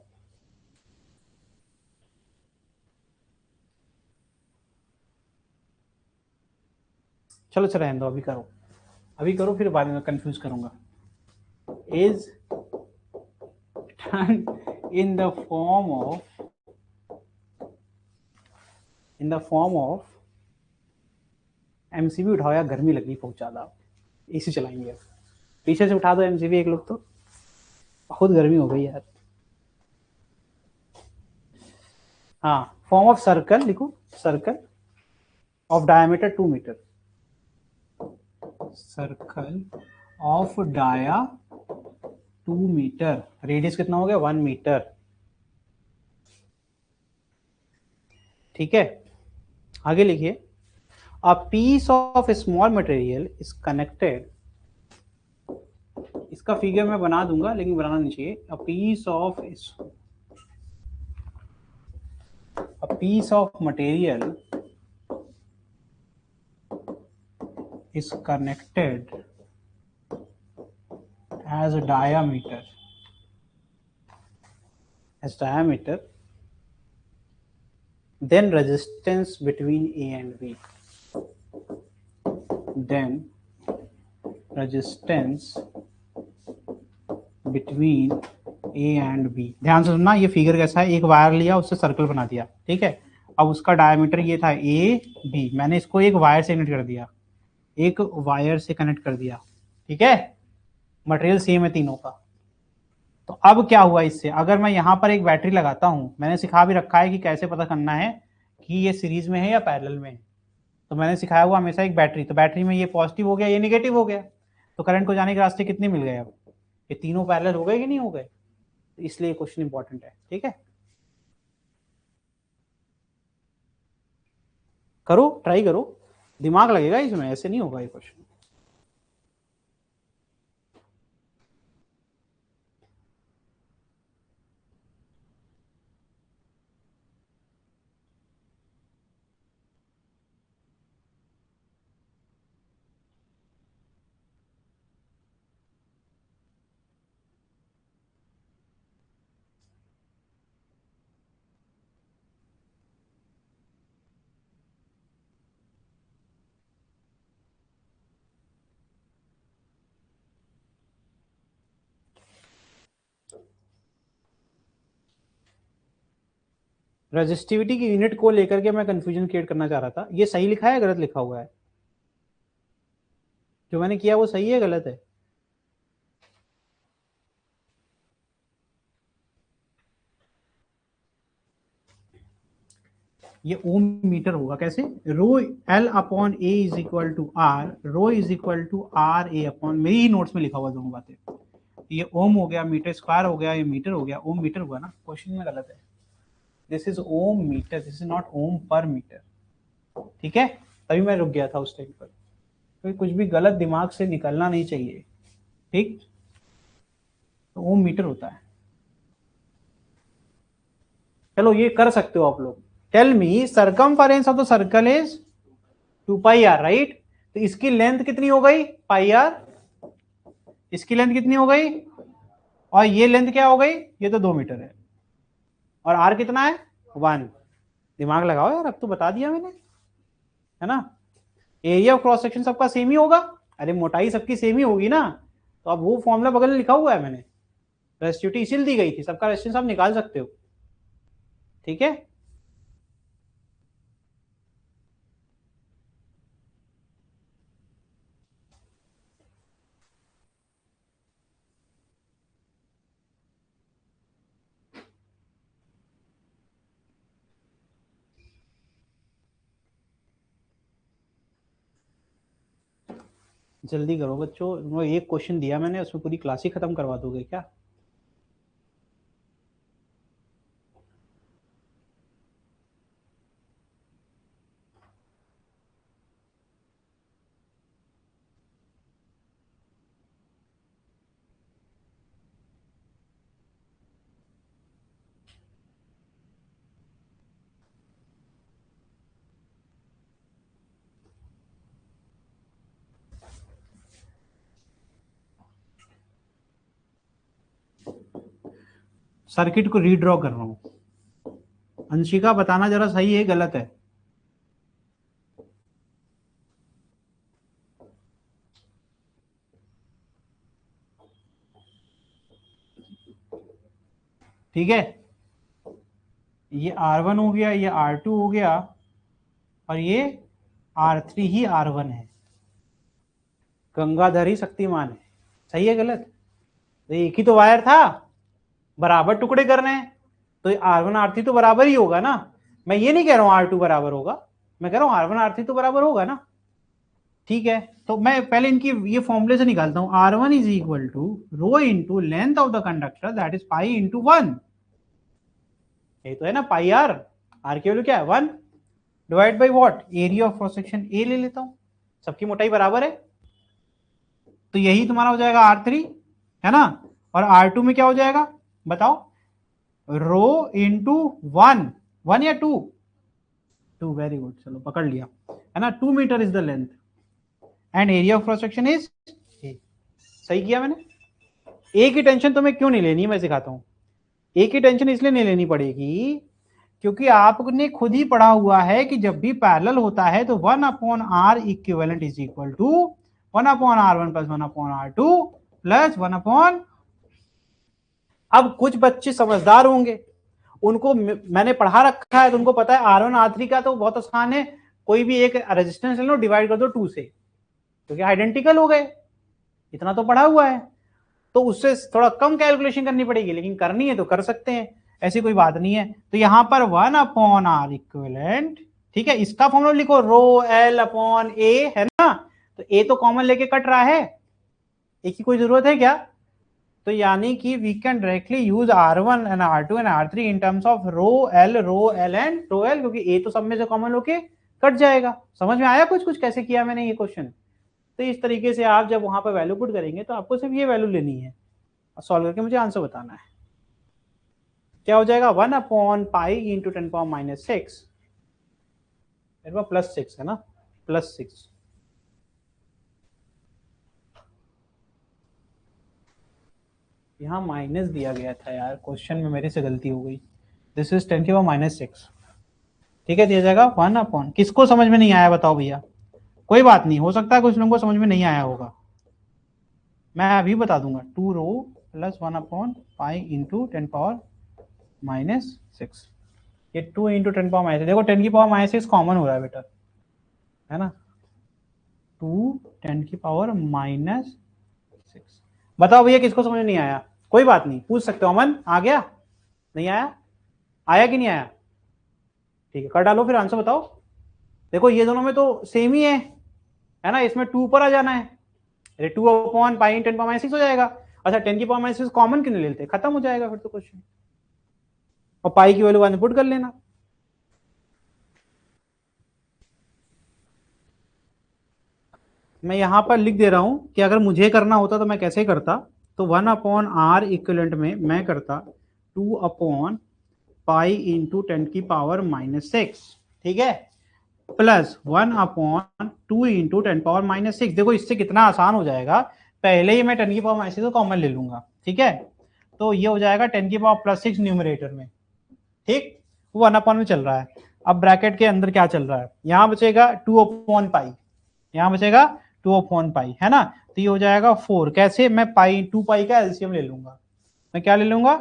S1: चलो चलो रहने दो, अभी करो, अभी करो, फिर बाद में कंफ्यूज करूंगा। is turned in the form of, in the form of, MCB उठाओ यार, गर्मी लगी बहुत ज्यादा, एसी चलाएंगे अब। पीछे से उठा दो एमसीबी एक लोग तो, बहुत गर्मी हो गई यार। हाँ, फॉर्म ऑफ सर्कल लिखो, circle of diameter 2 metre, circle of dia 2 metre, radius कितना हो गया 1 मीटर। ठीक है, आगे लिखिए। A piece of small material is connected, इसका फिगर मैं बना दूंगा लेकिन बनाना नहीं चाहिए। A piece of material is connected as a diameter, then resistance between A and B, then resistance between A and B। ध्यान से सुनना, ये फिगर कैसा है, एक वायर लिया उससे सर्कल बना दिया, ठीक है। अब उसका डायमीटर ये था ए बी, मैंने इसको एक वायर से कनेक्ट कर दिया, एक वायर से कनेक्ट कर दिया, ठीक है। मटेरियल सेम है तीनों का। तो अब क्या हुआ इससे, अगर मैं यहां पर एक बैटरी लगाता हूं, मैंने सिखा भी रखा है कि कैसे पता करना है कि ये सीरीज में है या पैरेलल में है। तो मैंने सिखाया हुआ हमेशा एक बैटरी, तो बैटरी में ये पॉजिटिव हो गया, ये निगेटिव हो गया, तो करंट को जाने के रास्ते कितने मिल गए, अब ये तीनों पैरेलल हो गए कि नहीं हो गए, तो इसलिए क्वेश्चन इंपॉर्टेंट है, ठीक है। करो, ट्राई करो, दिमाग लगेगा इसमें, ऐसे नहीं होगा ये क्वेश्चन। रजिस्टिविटी की यूनिट को लेकर के मैं कंफ्यूजन क्रिएट करना चाह रहा था। ये सही लिखा है गलत लिखा हुआ है, जो मैंने किया वो सही है गलत है? ये ओम मीटर होगा कैसे, rho L upon A is equal to R, rho is equal to R A upon, मेरी ही नोट्स में लिखा हुआ दोनों बातें। ये ओम हो गया, मीटर स्क्वायर हो गया, ये मीटर हो गया, ओम मीटर हुआ ना, क्वेश्चन में गलत है। This is ohm meter, this is not ohm per meter, ठीक है। तभी मैं रुक गया था उस टाइम पर, तो कुछ भी गलत दिमाग से निकलना नहीं चाहिए, ठीक। तो ओम मीटर होता है। चलो ये कर सकते हो आप लोग। Tell me circumference of the circle is 2 pi R, right. तो इसकी लेंथ कितनी हो गई, पाई आर, इसकी लेंथ कितनी हो गई, और ये लेंथ क्या हो गई, ये तो 2 मीटर है, और आर कितना है 1। दिमाग लगाओ यार, अब तो बता दिया मैंने, है ना। एरिया ऑफ क्रॉस सेक्शन सबका सेम ही होगा, अरे मोटाई सबकी सेम ही होगी ना, तो अब वो फॉर्मूला बगल में लिखा हुआ है मैंने, रेस्टिविटी इसीलिए दी गई थी, सबका रेस्टिट्यूशन आप निकाल सकते हो, ठीक है। जल्दी करो बच्चों, वो एक क्वेश्चन दिया मैंने, उसमें पूरी क्लास ही खत्म करवा दोगे क्या? सर्किट को रीड्रॉ कर रहा हूं। अंशिका बताना जरा सही है गलत है? ठीक है, ये R1 हो गया, ये R2 हो गया, और ये R3 ही R1 है। गंगाधर ही शक्तिमान है। सही है गलत? तो एक ही तो वायर था, बराबर टुकड़े करने हैं, तो R1 R3 तो बराबर ही होगा ना। मैं ये नहीं कह रहा हूं R2 बराबर होगा, मैं कह रहा हूं R1 R3 तो बराबर होगा ना। ठीक है, तो मैं पहले इनकी ये फॉर्मूले से निकालता हूं। R1 is equal to rho into length of the conductor that is pi into 1। ये तो है ना पाई आर की वैल्यू क्या है 1, divide by what, area of cross section A ले लेता हूं, सबकी मोटाई बराबर है, तो यही तुम्हारा हो जाएगा R3, है ना। और R2 में क्या हो जाएगा बताओ, रो इंटू 1, 1 या 2, 2, वेरी गुड, चलो पकड़ लिया, है ना। 2 metre is the length and area of cross section is A. सही किया मैंने। ए की टेंशन तुम्हें क्यों नहीं लेनी, मैं सिखाता हूं। ए की टेंशन इसलिए नहीं लेनी पड़ेगी क्योंकि आपने खुद ही पढ़ा हुआ है कि जब भी पैरेलल होता है तो 1/r equivalent is equal to 1/r1 plus 1/r2 plus 1। अब कुछ बच्चे समझदार होंगे, उनको मैंने पढ़ा रखा है, तो उनको पता है R1 R3 का तो बहुत आसान है, कोई भी एक रेजिस्टेंस ले लो, डिवाइड कर दो 2 से, क्योंकि आइडेंटिकल हो गए, इतना तो पढ़ा हुआ है। तो उससे थोड़ा कम कैलकुलेशन करनी पड़ेगी, लेकिन करनी है तो कर सकते हैं, ऐसी कोई बात नहीं है। तो यहां पर 1/r इक्विवेलेंट, ठीक है, इसका फॉर्मूला लिखो रो L अपॉन ए, है ना। तो ए तो कॉमन लेके कट रहा है, ए की कोई जरूरत है क्या? तो यानी कि we can directly use R1 and R2 and R3 in terms of rho L and rho L, क्योंकि ए तो सब में से कॉमन होके कट जाएगा। समझ में आया कुछ कुछ कैसे किया मैंने ये क्वेश्चन? तो इस तरीके से आप जब वहां पर वैल्यू पुट करेंगे तो आपको सिर्फ ये वैल्यू लेनी है और सॉल्व करके मुझे आंसर बताना है। क्या हो जाएगा 1/पाई इंटू 10⁻⁻6, प्लस 6 है ना, प्लस 6। यहाँ माइनस दिया गया था यार, क्वेश्चन में मेरे से गलती हो गई। दिस इज 10⁻⁻6, ठीक है, दिया जाएगा 1/, किसको समझ में नहीं आया बताओ भैया? कोई बात नहीं, हो सकता है कुछ लोगों को समझ में नहीं आया होगा, मैं अभी बता दूंगा। 2 रो प्लस 1/पाई इंटू 10⁻⁻6, ये 2 इंटू 10⁻⁻6, देखो 10⁻⁻6 कॉमन हो रहा है बेटा, है ना, 2 10⁻⁻6। बताओ भैया किसको समझ में नहीं आया? कोई बात नहीं, पूछ सकते हो। अमन आ गया? नहीं आया? आया कि नहीं आया? ठीक है, कर डालो फिर आंसर बताओ। देखो ये दोनों में तो सेम ही है ना, इसमें 2 पर आ जाना है, 2/पाई 10⁻6 हो जाएगा। अच्छा 10⁻6 कॉमन क्यों नहीं लेते, खत्म हो जाएगा फिर तो क्वेश्चन, और पाई की वैल्यू 1 पुट कर लेना। मैं यहां पर लिख दे रहा हूं कि अगर मुझे करना होता तो मैं कैसे करता, तो 1/r इक्विवेलेंट में मैं करता 2/पाई इंटू 10⁻⁻6, ठीक है, प्लस 1/2 इंटू 10⁻⁻6। देखो इससे कितना आसान हो जाएगा, पहले ही मैं 10⁻⁻6 को कॉमन ले लूंगा, ठीक है, तो ये हो जाएगा 10⁻+6 न्यूमरेटर में, ठीक, वो 1/, में चल रहा है। अब ब्रैकेट के अंदर क्या चल रहा है, यहां बचेगा 2/पाई, यहां बचेगा 2/पाई, है ना। तो ये हो जाएगा 4, कैसे, मैं पाई 2 पाई का एलसीएम ले लूंगा, मैं क्या ले लूंगा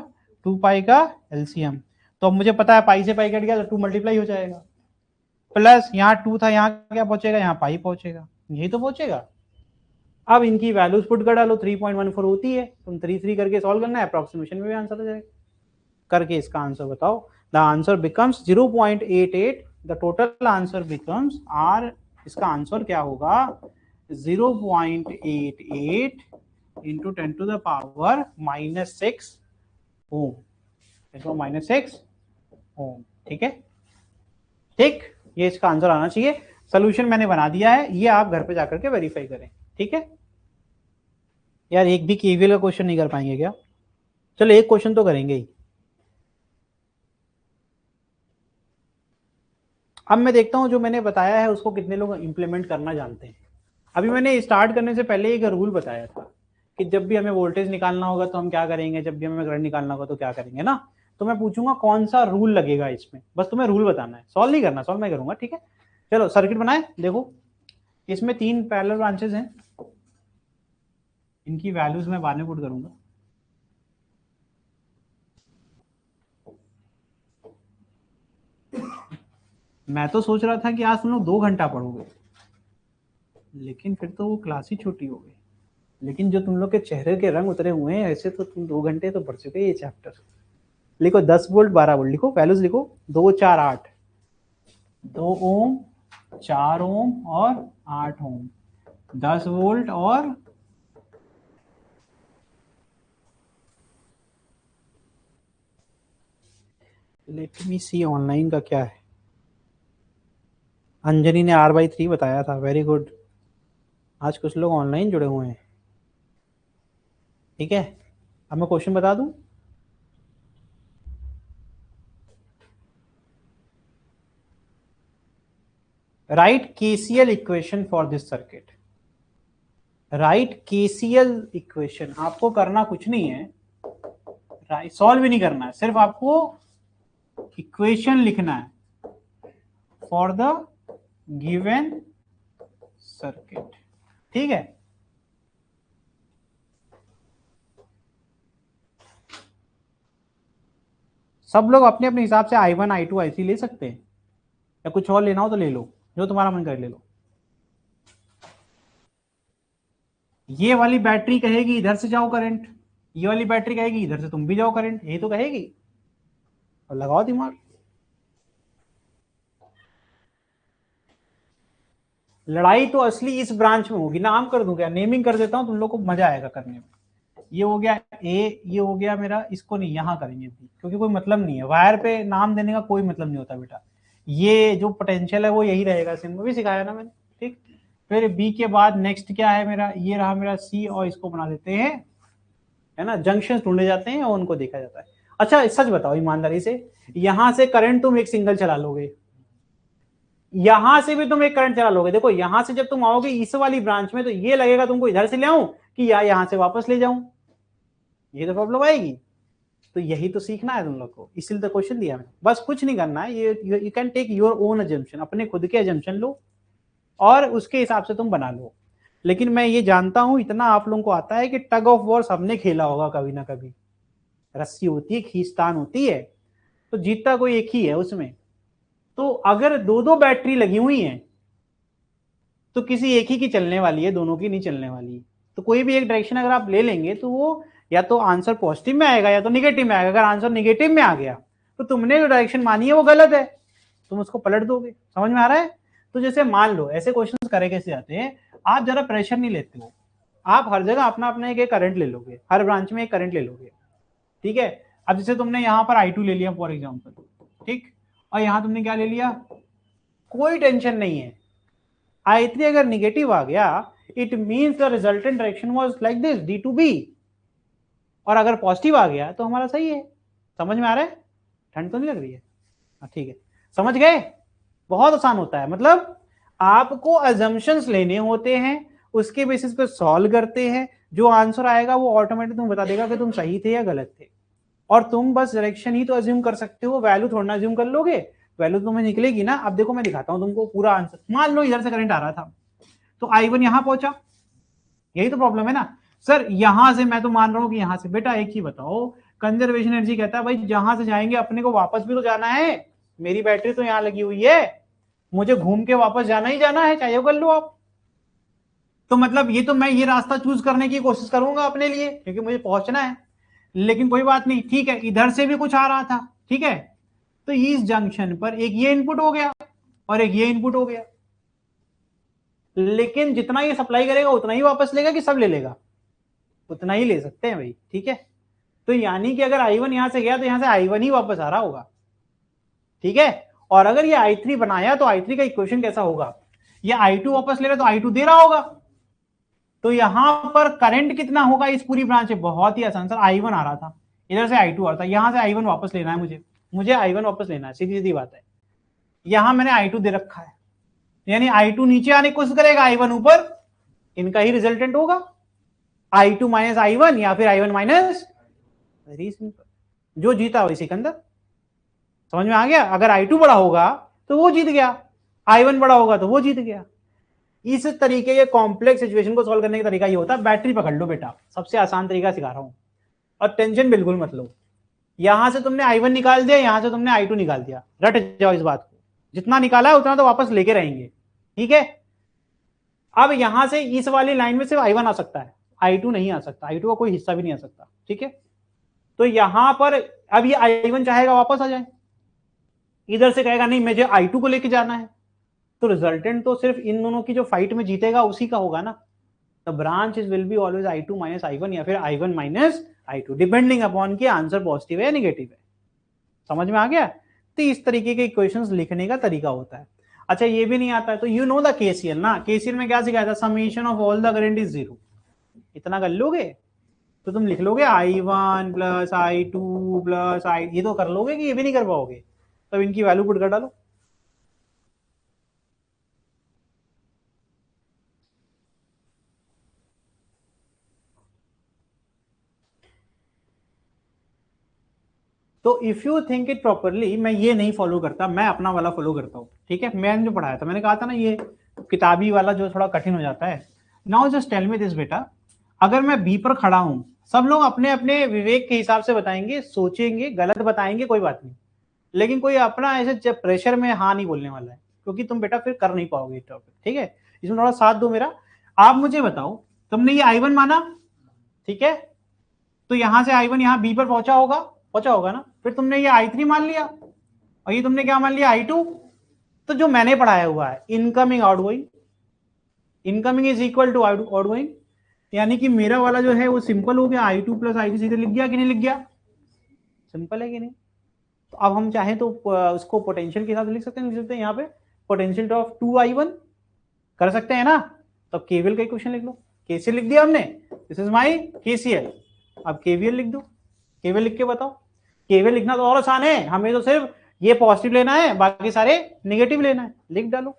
S1: 2 पाई का एलसीएम। तो अब मुझे पता है पाई से पाई कट गया तो 2 मल्टीप्लाई हो जाएगा, प्लस यहाँ 2 था, यहाँ क्या पहुंचेगा, यहाँ पाई पहुंचेगा, यही तो पहुंचेगा। अब इनकी वैल्यूज पुट कर डालो, 3.14 होती है, तुम 3 करके सॉल्व करना है, अप्रोक्सीमेशन में भी आंसर आ जाएगा। करके इसका आंसर बताओ, the answer becomes 0.88, the total answer becomes R, इसका आंसर क्या होगा 0.88 into 10 to the power -6 ohm, -6 ohm. ठीक है, ठीक, ये इसका आंसर आना चाहिए। सोल्यूशन मैंने बना दिया है, ये आप घर पे जाकर के वेरीफाई करें। ठीक है यार, एक भी केवीएल का क्वेश्चन नहीं कर पाएंगे क्या? चलो एक क्वेश्चन तो करेंगे ही। अब मैं देखता हूं जो मैंने बताया है उसको कितने लोग इंप्लीमेंट करना जानते हैं। अभी मैंने स्टार्ट करने से पहले एक रूल बताया था कि जब भी हमें वोल्टेज निकालना होगा तो हम क्या करेंगे, जब भी हमें करंट निकालना होगा तो क्या करेंगे ना। तो मैं पूछूंगा कौन सा रूल लगेगा इसमें, बस तुम्हें रूल बताना है, सॉल्व नहीं करना, सॉल्व मैं करूंगा। ठीक है, चलो सर्किट बनाए। देखो इसमें 3 पैरेलल ब्रांचेस हैं, इनकी वैल्यूज मैं बाद में पुट करूंगा। मैं तो सोच रहा था कि आज तुम लोग 2 घंटा पढ़ोगे, लेकिन फिर तो वो क्लास ही छोटी हो गई। लेकिन जो तुम लोग के चेहरे के रंग उतरे हुए हैं, ऐसे तो तुम 2 घंटे तो पढ़ चुके ये चैप्टर। लिखो 10 वोल्ट 12 वोल्ट, लिखो वैल्यूज लिखो। 2 4 8, 2 ओम, 4 ओम और 8 ओम, 10 वोल्ट और लेट मी सी ऑनलाइन का क्या है। अंजनी ने R/3 बताया था, वेरी गुड। आज कुछ लोग ऑनलाइन जुड़े हुए हैं। ठीक है, अब मैं क्वेश्चन बता दूं। Right KCL equation for this circuit. Right KCL equation, आपको करना कुछ नहीं है, सॉल्व भी नहीं करना है, सिर्फ आपको इक्वेशन लिखना है फॉर द गिवन सर्किट। ठीक है, सब लोग अपने अपने हिसाब से I1 I2 I3 ले सकते हैं, या कुछ और लेना हो तो ले लो, जो तुम्हारा मन कर ले लो। ये वाली बैटरी कहेगी इधर से जाओ करंट, ये वाली बैटरी कहेगी इधर से तुम भी जाओ करंट, यही तो कहेगी। और लगाओ दिमाग। लड़ाई तो असली इस ब्रांच में होगी। नाम कर दूं क्या, नेमिंग कर देता हूं, तुम लोग को मजा आएगा करने में। ये हो गया ए, ये हो गया मेरा, इसको नहीं यहां करेंगे बी, क्योंकि कोई मतलब नहीं है, वायर पे नाम देने का कोई मतलब नहीं होता बेटा। ये जो पोटेंशियल है वो यही रहेगा, सिंबल भी सिखाया ना मैंने। ठीक, फिर बी के बाद नेक्स्ट क्या है मेरा, ये रहा मेरा सी, और इसको बना देते हैं, है ना, जंक्शन ढूंढे जाते हैं और उनको देखा जाता है। अच्छा सच बताओ ईमानदारी से, यहां से करंट तुम एक सिंगल चला लोगे, यहां से भी तुम एक करंट चला लोगे। देखो यहां से जब तुम आओगे इस वाली ब्रांच में, तो ये लगेगा तुमको इधर से ले आऊं कि या यहां से वापस ले जाऊं, ये तो प्रॉब्लम आएगी। तो यही तो सीखना है तुम लोग को, इसीलिए तो क्वेश्चन दिया मैंने। बस कुछ नहीं करना है, ये you can take your own assumption, अपने खुद के अजम्पशन लो और उसके हिसाब से तुम बना लो। लेकिन मैं ये जानता हूं, इतना आप लोगों को आता है कि टग ऑफ वॉर सबने खेला होगा कभी ना कभी। रस्सी होती है, खींचतान होती है, तो जीतता कोई एक ही है उसमें। तो अगर 2 बैटरी लगी हुई हैं तो किसी एक ही की चलने वाली है, दोनों की नहीं चलने वाली। तो कोई भी एक डायरेक्शन अगर आप ले लेंगे तो वो या तो आंसर पॉजिटिव में आएगा या तो निगेटिव में आएगा। अगर आंसर निगेटिव में आ गया तो तुमने जो डायरेक्शन मानी है वो गलत है, तुम उसको पलट दोगे। समझ में आ रहा है? तो जैसे मान लो ऐसे क्वेश्चन करे कैसे जाते हैं, आप जरा प्रेशर नहीं लेते हो, आप हर जगह अपना अपना एक करंट ले लोगे, हर ब्रांच में एक करंट ले लोगे। ठीक है, अब जैसे तुमने यहाँ पर I2 ले लिया फॉर एग्जाम्पल, ठीक, और यहां तुमने क्या ले लिया, कोई टेंशन नहीं है, I3 अगर निगेटिव आ गया it means the resultant direction was like this D2B, और अगर पॉजिटिव आ गया तो हमारा सही है। समझ में आ रहा है? ठंड तो नहीं लग रही है? ठीक है, समझ गए? बहुत आसान होता है, मतलब आपको अजम्पशंस लेने होते हैं, उसके बेसिस पे सॉल्व करते हैं, जो आंसर आएगा वो ऑटोमेटिक तुम्हें बता देगा कि तुम सही थे या गलत थे। और तुम बस डायरेक्शन ही तो अज्यूम कर सकते हो, वैल्यू थोड़ा ना अज्यूम कर लोगे, वैल्यू तुम्हें निकलेगी ना। अब देखो मैं दिखाता हूं तुमको पूरा आंसर। मान लो इधर से करंट आ रहा था तो I1 यहां पहुंचा, यही तो प्रॉब्लम है ना सर। यहां से मैं तो मान रहा हूं कि यहां से, बेटा एक ही बताओ, कंजर्वेशन एनर्जी कहता है भाई जहां से जाएंगे अपने को वापस भी तो जाना है। मेरी बैटरी तो यहां लगी हुई है, मुझे घूम के वापस जाना ही जाना है, चाहे वो कर लो आप। तो मतलब ये तो मैं ये रास्ता चूज करने की कोशिश करूंगा अपने लिए, क्योंकि मुझे पहुंचना है। लेकिन कोई बात नहीं, ठीक है, इधर से भी कुछ आ रहा था, ठीक है, तो इस जंक्शन पर एक ये इनपुट हो गया और एक ये इनपुट हो गया। लेकिन जितना ये सप्लाई करेगा उतना ही वापस लेगा कि सब ले लेगा? उतना ही ले सकते हैं भाई, ठीक है। तो यानी कि अगर I1 यहां से गया तो यहां से I1 ही वापस आ रहा होगा, ठीक है। और अगर ये I3 बनाया तो I3 का इक्वेशन कैसा होगा? ये I2 वापस ले रहा तो I2 दे रहा होगा, तो यहां पर करंट कितना होगा इस पूरी ब्रांच में? बहुत ही आसान सर, I1 आ रहा था, इधर से I2 आ रहा था, यहां से I1 वापस लेना है मुझे I1 वापस लेना है, सीधी सीधी बात है। यहां मैंने I2 दे रखा है, यानी I2 नीचे आने की कोशिश करेगा, I1 ऊपर, इनका ही रिजल्टेंट होगा I2 माइनस I1 या फिर I1 माइनस, वेरी सिंपल, जो जीता वही सिकंदर। समझ में आ गया? अगर I2 बड़ा होगा तो वो जीत गया, I1 बड़ा होगा तो वो जीत गया। इस तरीके के कॉम्प्लेक्स सिचुएशन को सॉल्व करने का तरीका ये होता है। बैटरी पकड़ लो बेटा, सबसे आसान तरीका सिखा रहा हूं, और टेंशन बिल्कुल मत लो। यहां से तुमने I1 निकाल दिया, यहां से तुमने I2 निकाल दिया, रट जाओ इस बात को, जितना निकाला है उतना तो वापस लेके रहेंगे, ठीक है। अब यहां से इस वाली लाइन में सिर्फ I1 आ सकता है, I2 नहीं आ सकता, I2 का कोई हिस्सा भी नहीं आ सकता, ठीक है। तो यहां पर अब ये I1 चाहेगा वापस आ जाए, इधर से कहेगा नहीं मुझे I2 को लेके जाना है, तो रिजल्टेंट तो सिर्फ इन दोनों की जो फाइट में जीतेगा उसी का होगा ना। The branch is will be always I2 minus I1 या फिर I1 minus I2, depending upon कि आंसर पॉजिटिव है या नेगेटिव है। समझ में आ गया? तो इस तरीके के इक्वेशंस लिखने का तरीका होता है। अच्छा, ये भी नहीं आता है तो यू नो द केसीएल ना, केसीएल में क्या सिखाया था? Summation of all the current is 0। इतना कर लोगे तो तुम लिख लोगे I1 plus I2 plus I, ये तो कर लोगे कि ये भी नहीं कर पाओगे? तब इनकी वैल्यू पुट कर डालो। तो if you think it properly, मैं ये नहीं फॉलो करता, मैं अपना वाला फॉलो करता हूँ, ठीक है। मैंने जो पढ़ाया था, मैंने कहा था ना ये किताबी वाला जो थोड़ा कठिन हो जाता है। Now just tell me this बेटा, अगर मैं बी पर खड़ा हूं, सब लोग अपने अपने विवेक के हिसाब से बताएंगे, सोचेंगे, गलत बताएंगे, कोई बात नहीं, लेकिन कोई अपना ऐसे प्रेशर में हाँ नहीं बोलने वाला है, क्योंकि तुम बेटा फिर कर नहीं पाओगे टॉपिक, ठीक है। इसमें थोड़ा साथ दो मेरा। आप मुझे बताओ, तुमने ये I1 माना, ठीक है, तो यहां से I1 यहां बी पर पहुंचा होगा ना। फिर तुमने ये I3 मान लिया, और ये तुमने क्या मान लिया? I2। तो जो मैंने पढ़ाया हुआ है, incoming outgoing, incoming is equal to outgoing, यानी कि मेरा वाला जो है वो सिंपल हो गया, I2 प्लस I3 सीधे लिख गया कि नहीं लिख गया? सिंपल है कि नहीं? तो अब हम चाहें तो उसको पोटेंशियल के साथ लिख सकते हैं, यहाँ पे पोटेंशियल ऑफ 2I1 कर सकते हैं ना। तो केवीएल का इक्वेशन लिख लो, केसीएल लिख दिया हमने, दिस इज माय केसीएल। अब केवीएल लिख दो, केवीएल लिख के बताओ। केवीएल लिखना तो और आसान है, हमें तो सिर्फ ये पॉजिटिव लेना है, बाकी सारे नेगेटिव लेना है, लिख डालो।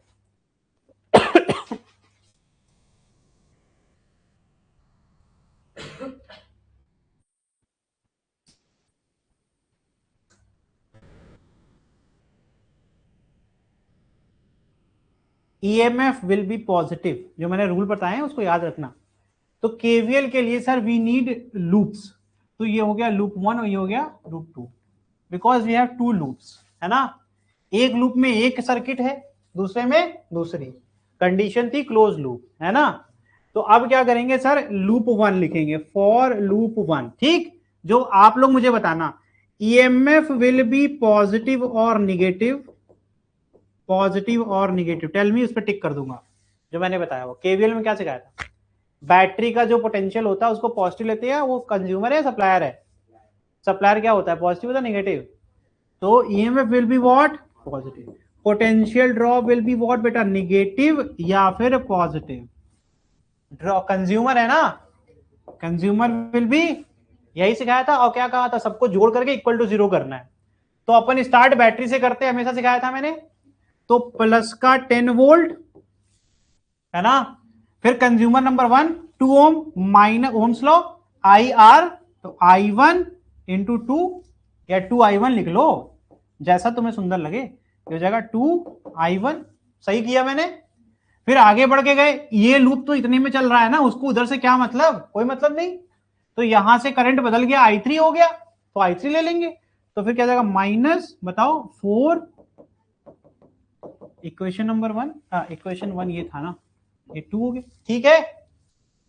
S1: EMF विल बी पॉजिटिव, जो मैंने रूल बताए हैं उसको याद रखना। तो केवीएल के लिए सर वी नीड लूप्स, तो ये हो गया लूप 1 और ये हो गया loop 2, because we have 2 loops, है ना। एक लूप में एक सर्किट है, दूसरे में दूसरी, कंडीशन थी क्लोज लूप, है ना। तो अब क्या करेंगे सर? लूप 1 लिखेंगे, फॉर लूप 1, ठीक। जो आप लोग मुझे बताना, EMF विल बी पॉजिटिव और निगेटिव, पॉजिटिव और निगेटिव, टेल मी, उस पर टिक कर दूंगा जो मैंने बताया। वो केवीएल में क्या सिखाया था? बैटरी का जो पोटेंशियल होता है उसको पॉजिटिव लेते हैं, वो कंज्यूमर है सप्लायर है? सप्लायर क्या होता है? पॉजिटिव होता है नेगेटिव? तो EMF will be what? Positive. Potential drop will be what बेटा? नेगेटिव या फिर पॉजिटिव? ड्रॉ कंज्यूमर है ना, कंज्यूमर विल बी, यही सिखाया था। और क्या कहा था? सबको जोड़ करके इक्वल टू 0 करना है। तो अपन स्टार्ट बैटरी से करते हैं, हमेशा सिखाया था मैंने। तो प्लस का 10 वोल्ट, है ना। फिर कंज्यूमर नंबर 1 2 ओम, माइनस ओम्स लॉ, IR, तो I1 इंटू 2 या 2I1 लिख लो, जैसा तुम्हें सुंदर लगे, हो जाएगा 2I1। सही किया मैंने। फिर आगे बढ़ के गए, ये लूप तो इतने में चल रहा है ना, उसको उधर से क्या मतलब? कोई मतलब नहीं। तो यहां से करंट बदल गया, I3 हो गया, तो I3 ले लेंगे। तो फिर क्या जाएगा? माइनस, बताओ, 4, इक्वेशन नंबर 1, इक्वेशन 1 ये था ना, ये 2 हो गया, ठीक है।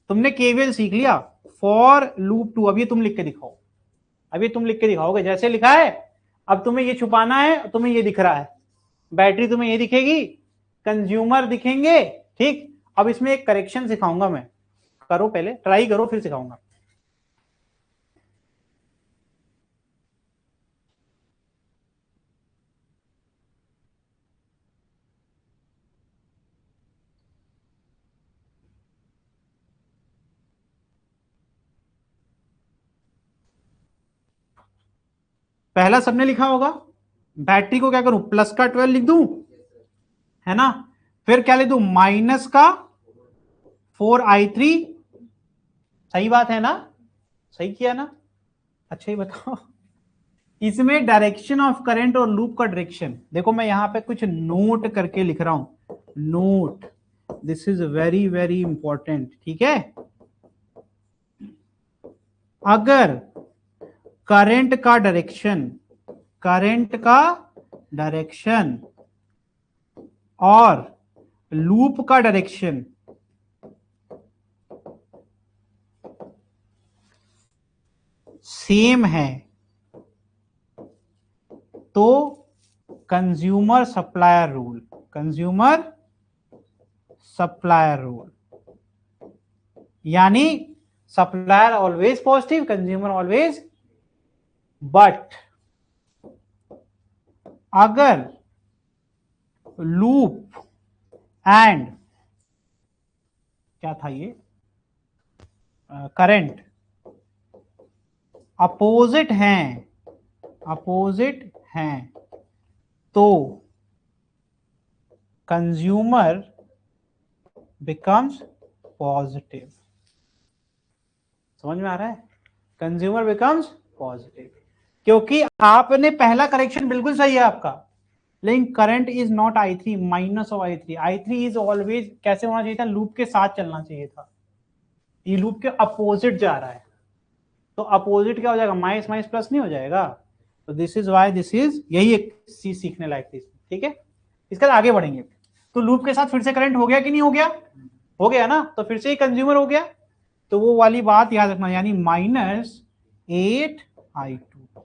S1: तुमने केवीएल सीख लिया फॉर लूप 2। अब ये तुम लिख के दिखाओ, अभी तुम लिख के दिखाओगे जैसे लिखा है। अब तुम्हें ये छुपाना है, तुम्हें ये दिख रहा है, बैटरी तुम्हें ये दिखेगी, कंज्यूमर दिखेंगे, ठीक। अब इसमें एक करेक्शन सिखाऊंगा मैं, करो पहले ट्राई करो फिर सिखाऊंगा। पहला सबने लिखा होगा, बैटरी को क्या करूं, प्लस का 12 लिख दूं, है ना, फिर क्या लिख दूं, माइनस का 4i3, सही बात है ना, सही किया ना, अच्छा ही बताओ। इसमें डायरेक्शन ऑफ करंट और लूप का डायरेक्शन देखो, मैं यहां पे कुछ नोट करके लिख रहा हूं, note, this is very very important, ठीक है। अगर करंट का डायरेक्शन, करंट का डायरेक्शन और लूप का डायरेक्शन सेम है तो consumer supplier rule, consumer supplier rule, यानी supplier always positive, consumer always, but अगर लूप एंड क्या था ये, करंट अपोजिट हैं, अपोजिट हैं तो कंज्यूमर बिकम्स पॉजिटिव, समझ में आ रहा है, कंज्यूमर बिकम्स पॉजिटिव, क्योंकि आपने पहला करेक्शन बिल्कुल सही है आपका, लेकिन current is not i3, minus of i3, i3 is always कैसे होना चाहिए था, लूप के साथ चलना चाहिए था, ये लूप के अपोजिट जा रहा है, तो अपोजिट क्या हो जाएगा, माइनस माइनस प्लस नहीं हो जाएगा, तो this is why, this is, यही एक चीज सीखने लायक थी, ठीक है। इसके बाद आगे बढ़ेंगे, तो लूप के साथ फिर से करंट हो गया कि नहीं हो गया, हो गया ना, तो फिर से ही कंज्यूमर हो गया, तो वो वाली बात याद रखना, यानी -8i2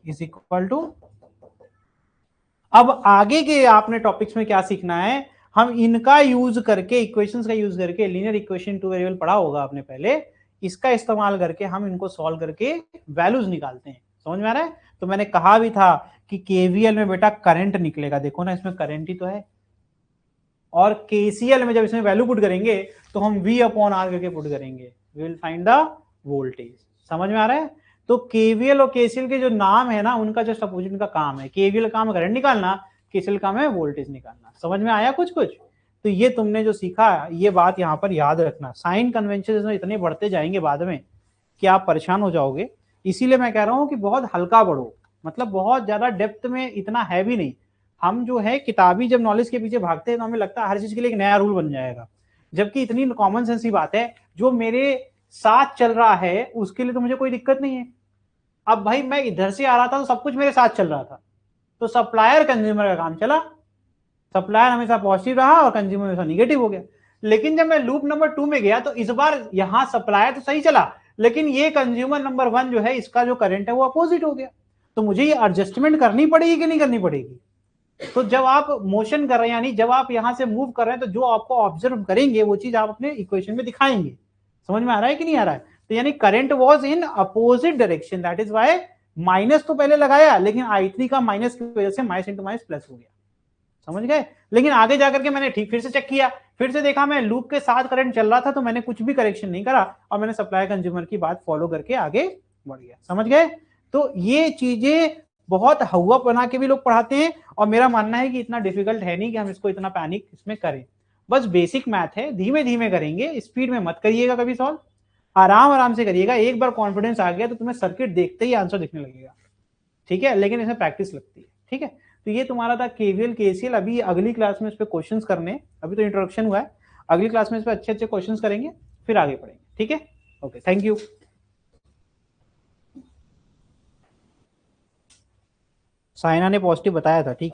S1: इज इक्वल टू, अब आगे के आपने टॉपिक्स में क्या सीखना है, हम इनका यूज करके, इक्वेशंस का यूज करके, लीनियर इक्वेशन टू वेरिएबल पढ़ा होगा आपने पहले, इसका इस्तेमाल करके हम इनको सॉल्व करके वैल्यूज निकालते हैं, समझ में आ रहा है। तो मैंने कहा भी था कि केवीएल में बेटा करंट निकलेगा, देखो ना इसमें करंट ही तो है, और केसीएल में जब इसमें वैल्यू पुट करेंगे तो हम V अपॉन आर करके पुट करेंगे, we will find the voltage, समझ में आ रहा है। तो केवीएल और केसीएल के जो नाम है ना, उनका जस्ट अपोजिट का काम है, केवीएल काम है करंट निकालना, केसीएल काम है वोल्टेज निकालना, समझ में आया कुछ कुछ। तो ये तुमने जो सीखा, ये बात यहाँ पर याद रखना, साइन कन्वेंशन इतने बढ़ते जाएंगे बाद में कि आप परेशान हो जाओगे, इसीलिए मैं कह रहा हूँ कि बहुत हल्का बढ़ो, मतलब बहुत ज्यादा डेप्थ में इतना हैवी नहीं। हम जो है किताबी जब नॉलेज के पीछे भागते हैं तो हमें लगता है हर चीज के लिए एक नया रूल बन जाएगा, जबकि इतनी कॉमन सेंस की बात है, जो मेरे साथ चल रहा है उसके लिए तो मुझे कोई दिक्कत नहीं है। अब भाई मैं इधर से आ रहा था तो सब कुछ मेरे साथ चल रहा था, तो सप्लायर कंज्यूमर का काम चला, सप्लायर हमेशा पॉजिटिव रहा और कंज्यूमर हमेशा निगेटिव हो गया। लेकिन जब मैं लूप नंबर 2 में गया तो इस बार यहां सप्लायर तो सही चला, लेकिन ये कंज्यूमर नंबर 1 जो है, इसका जो करंट है वो अपोजिट हो गया, तो मुझे ये एडजस्टमेंट करनी पड़ेगी कि नहीं करनी पड़ेगी। तो जब आप मोशन कर रहे हैं, यानी जब आप यहां से मूव कर रहे हैं, तो जो आपको ऑब्जर्व करेंगे वो चीज आप अपने इक्वेशन में दिखाएंगे, समझ में आ रहा है कि नहीं आ रहा है। तो यानी current was in opposite direction, that is why minus तो पहले लगाया, लेकिन i3 का माइनस की वजह से माइनस इंटू माइनस प्लस हो गया, समझ गए। लेकिन आगे जाकर के मैंने ठीक फिर से चेक किया, फिर से देखा मैं लूप के साथ करंट चल रहा था, तो मैंने कुछ भी करेक्शन नहीं करा और मैंने सप्लाई कंज्यूमर की बात फॉलो करके आगे बढ़ गया, समझ गए। तो ये चीजें बहुत हवा बना के भी लोग पढ़ाते हैं, और मेरा मानना है कि इतना डिफिकल्ट है नहीं कि हम इसको इतना पैनिक इसमें करें, बस बेसिक मैथ है, धीमे धीमे करेंगे, स्पीड में मत करिएगा कभी सॉल्व, आराम आराम से करिएगा, एक बार कॉन्फिडेंस आ गया तो तुम्हें सर्किट देखते ही आंसर दिखने लगेगा, ठीक है, लेकिन इसमें प्रैक्टिस लगती है, ठीक है। तो ये तुम्हारा था केवीएल केसीएल, अभी अगली क्लास में इस पे क्वेश्चंस करने, अभी तो इंट्रोडक्शन हुआ है, अगली क्लास में इस पे अच्छे अच्छे क्वेश्चंस करेंगे, फिर आगे पढ़ेंगे, ठीक है। Okay, thank you. साइना ने पॉजिटिव बताया था, ठीक है।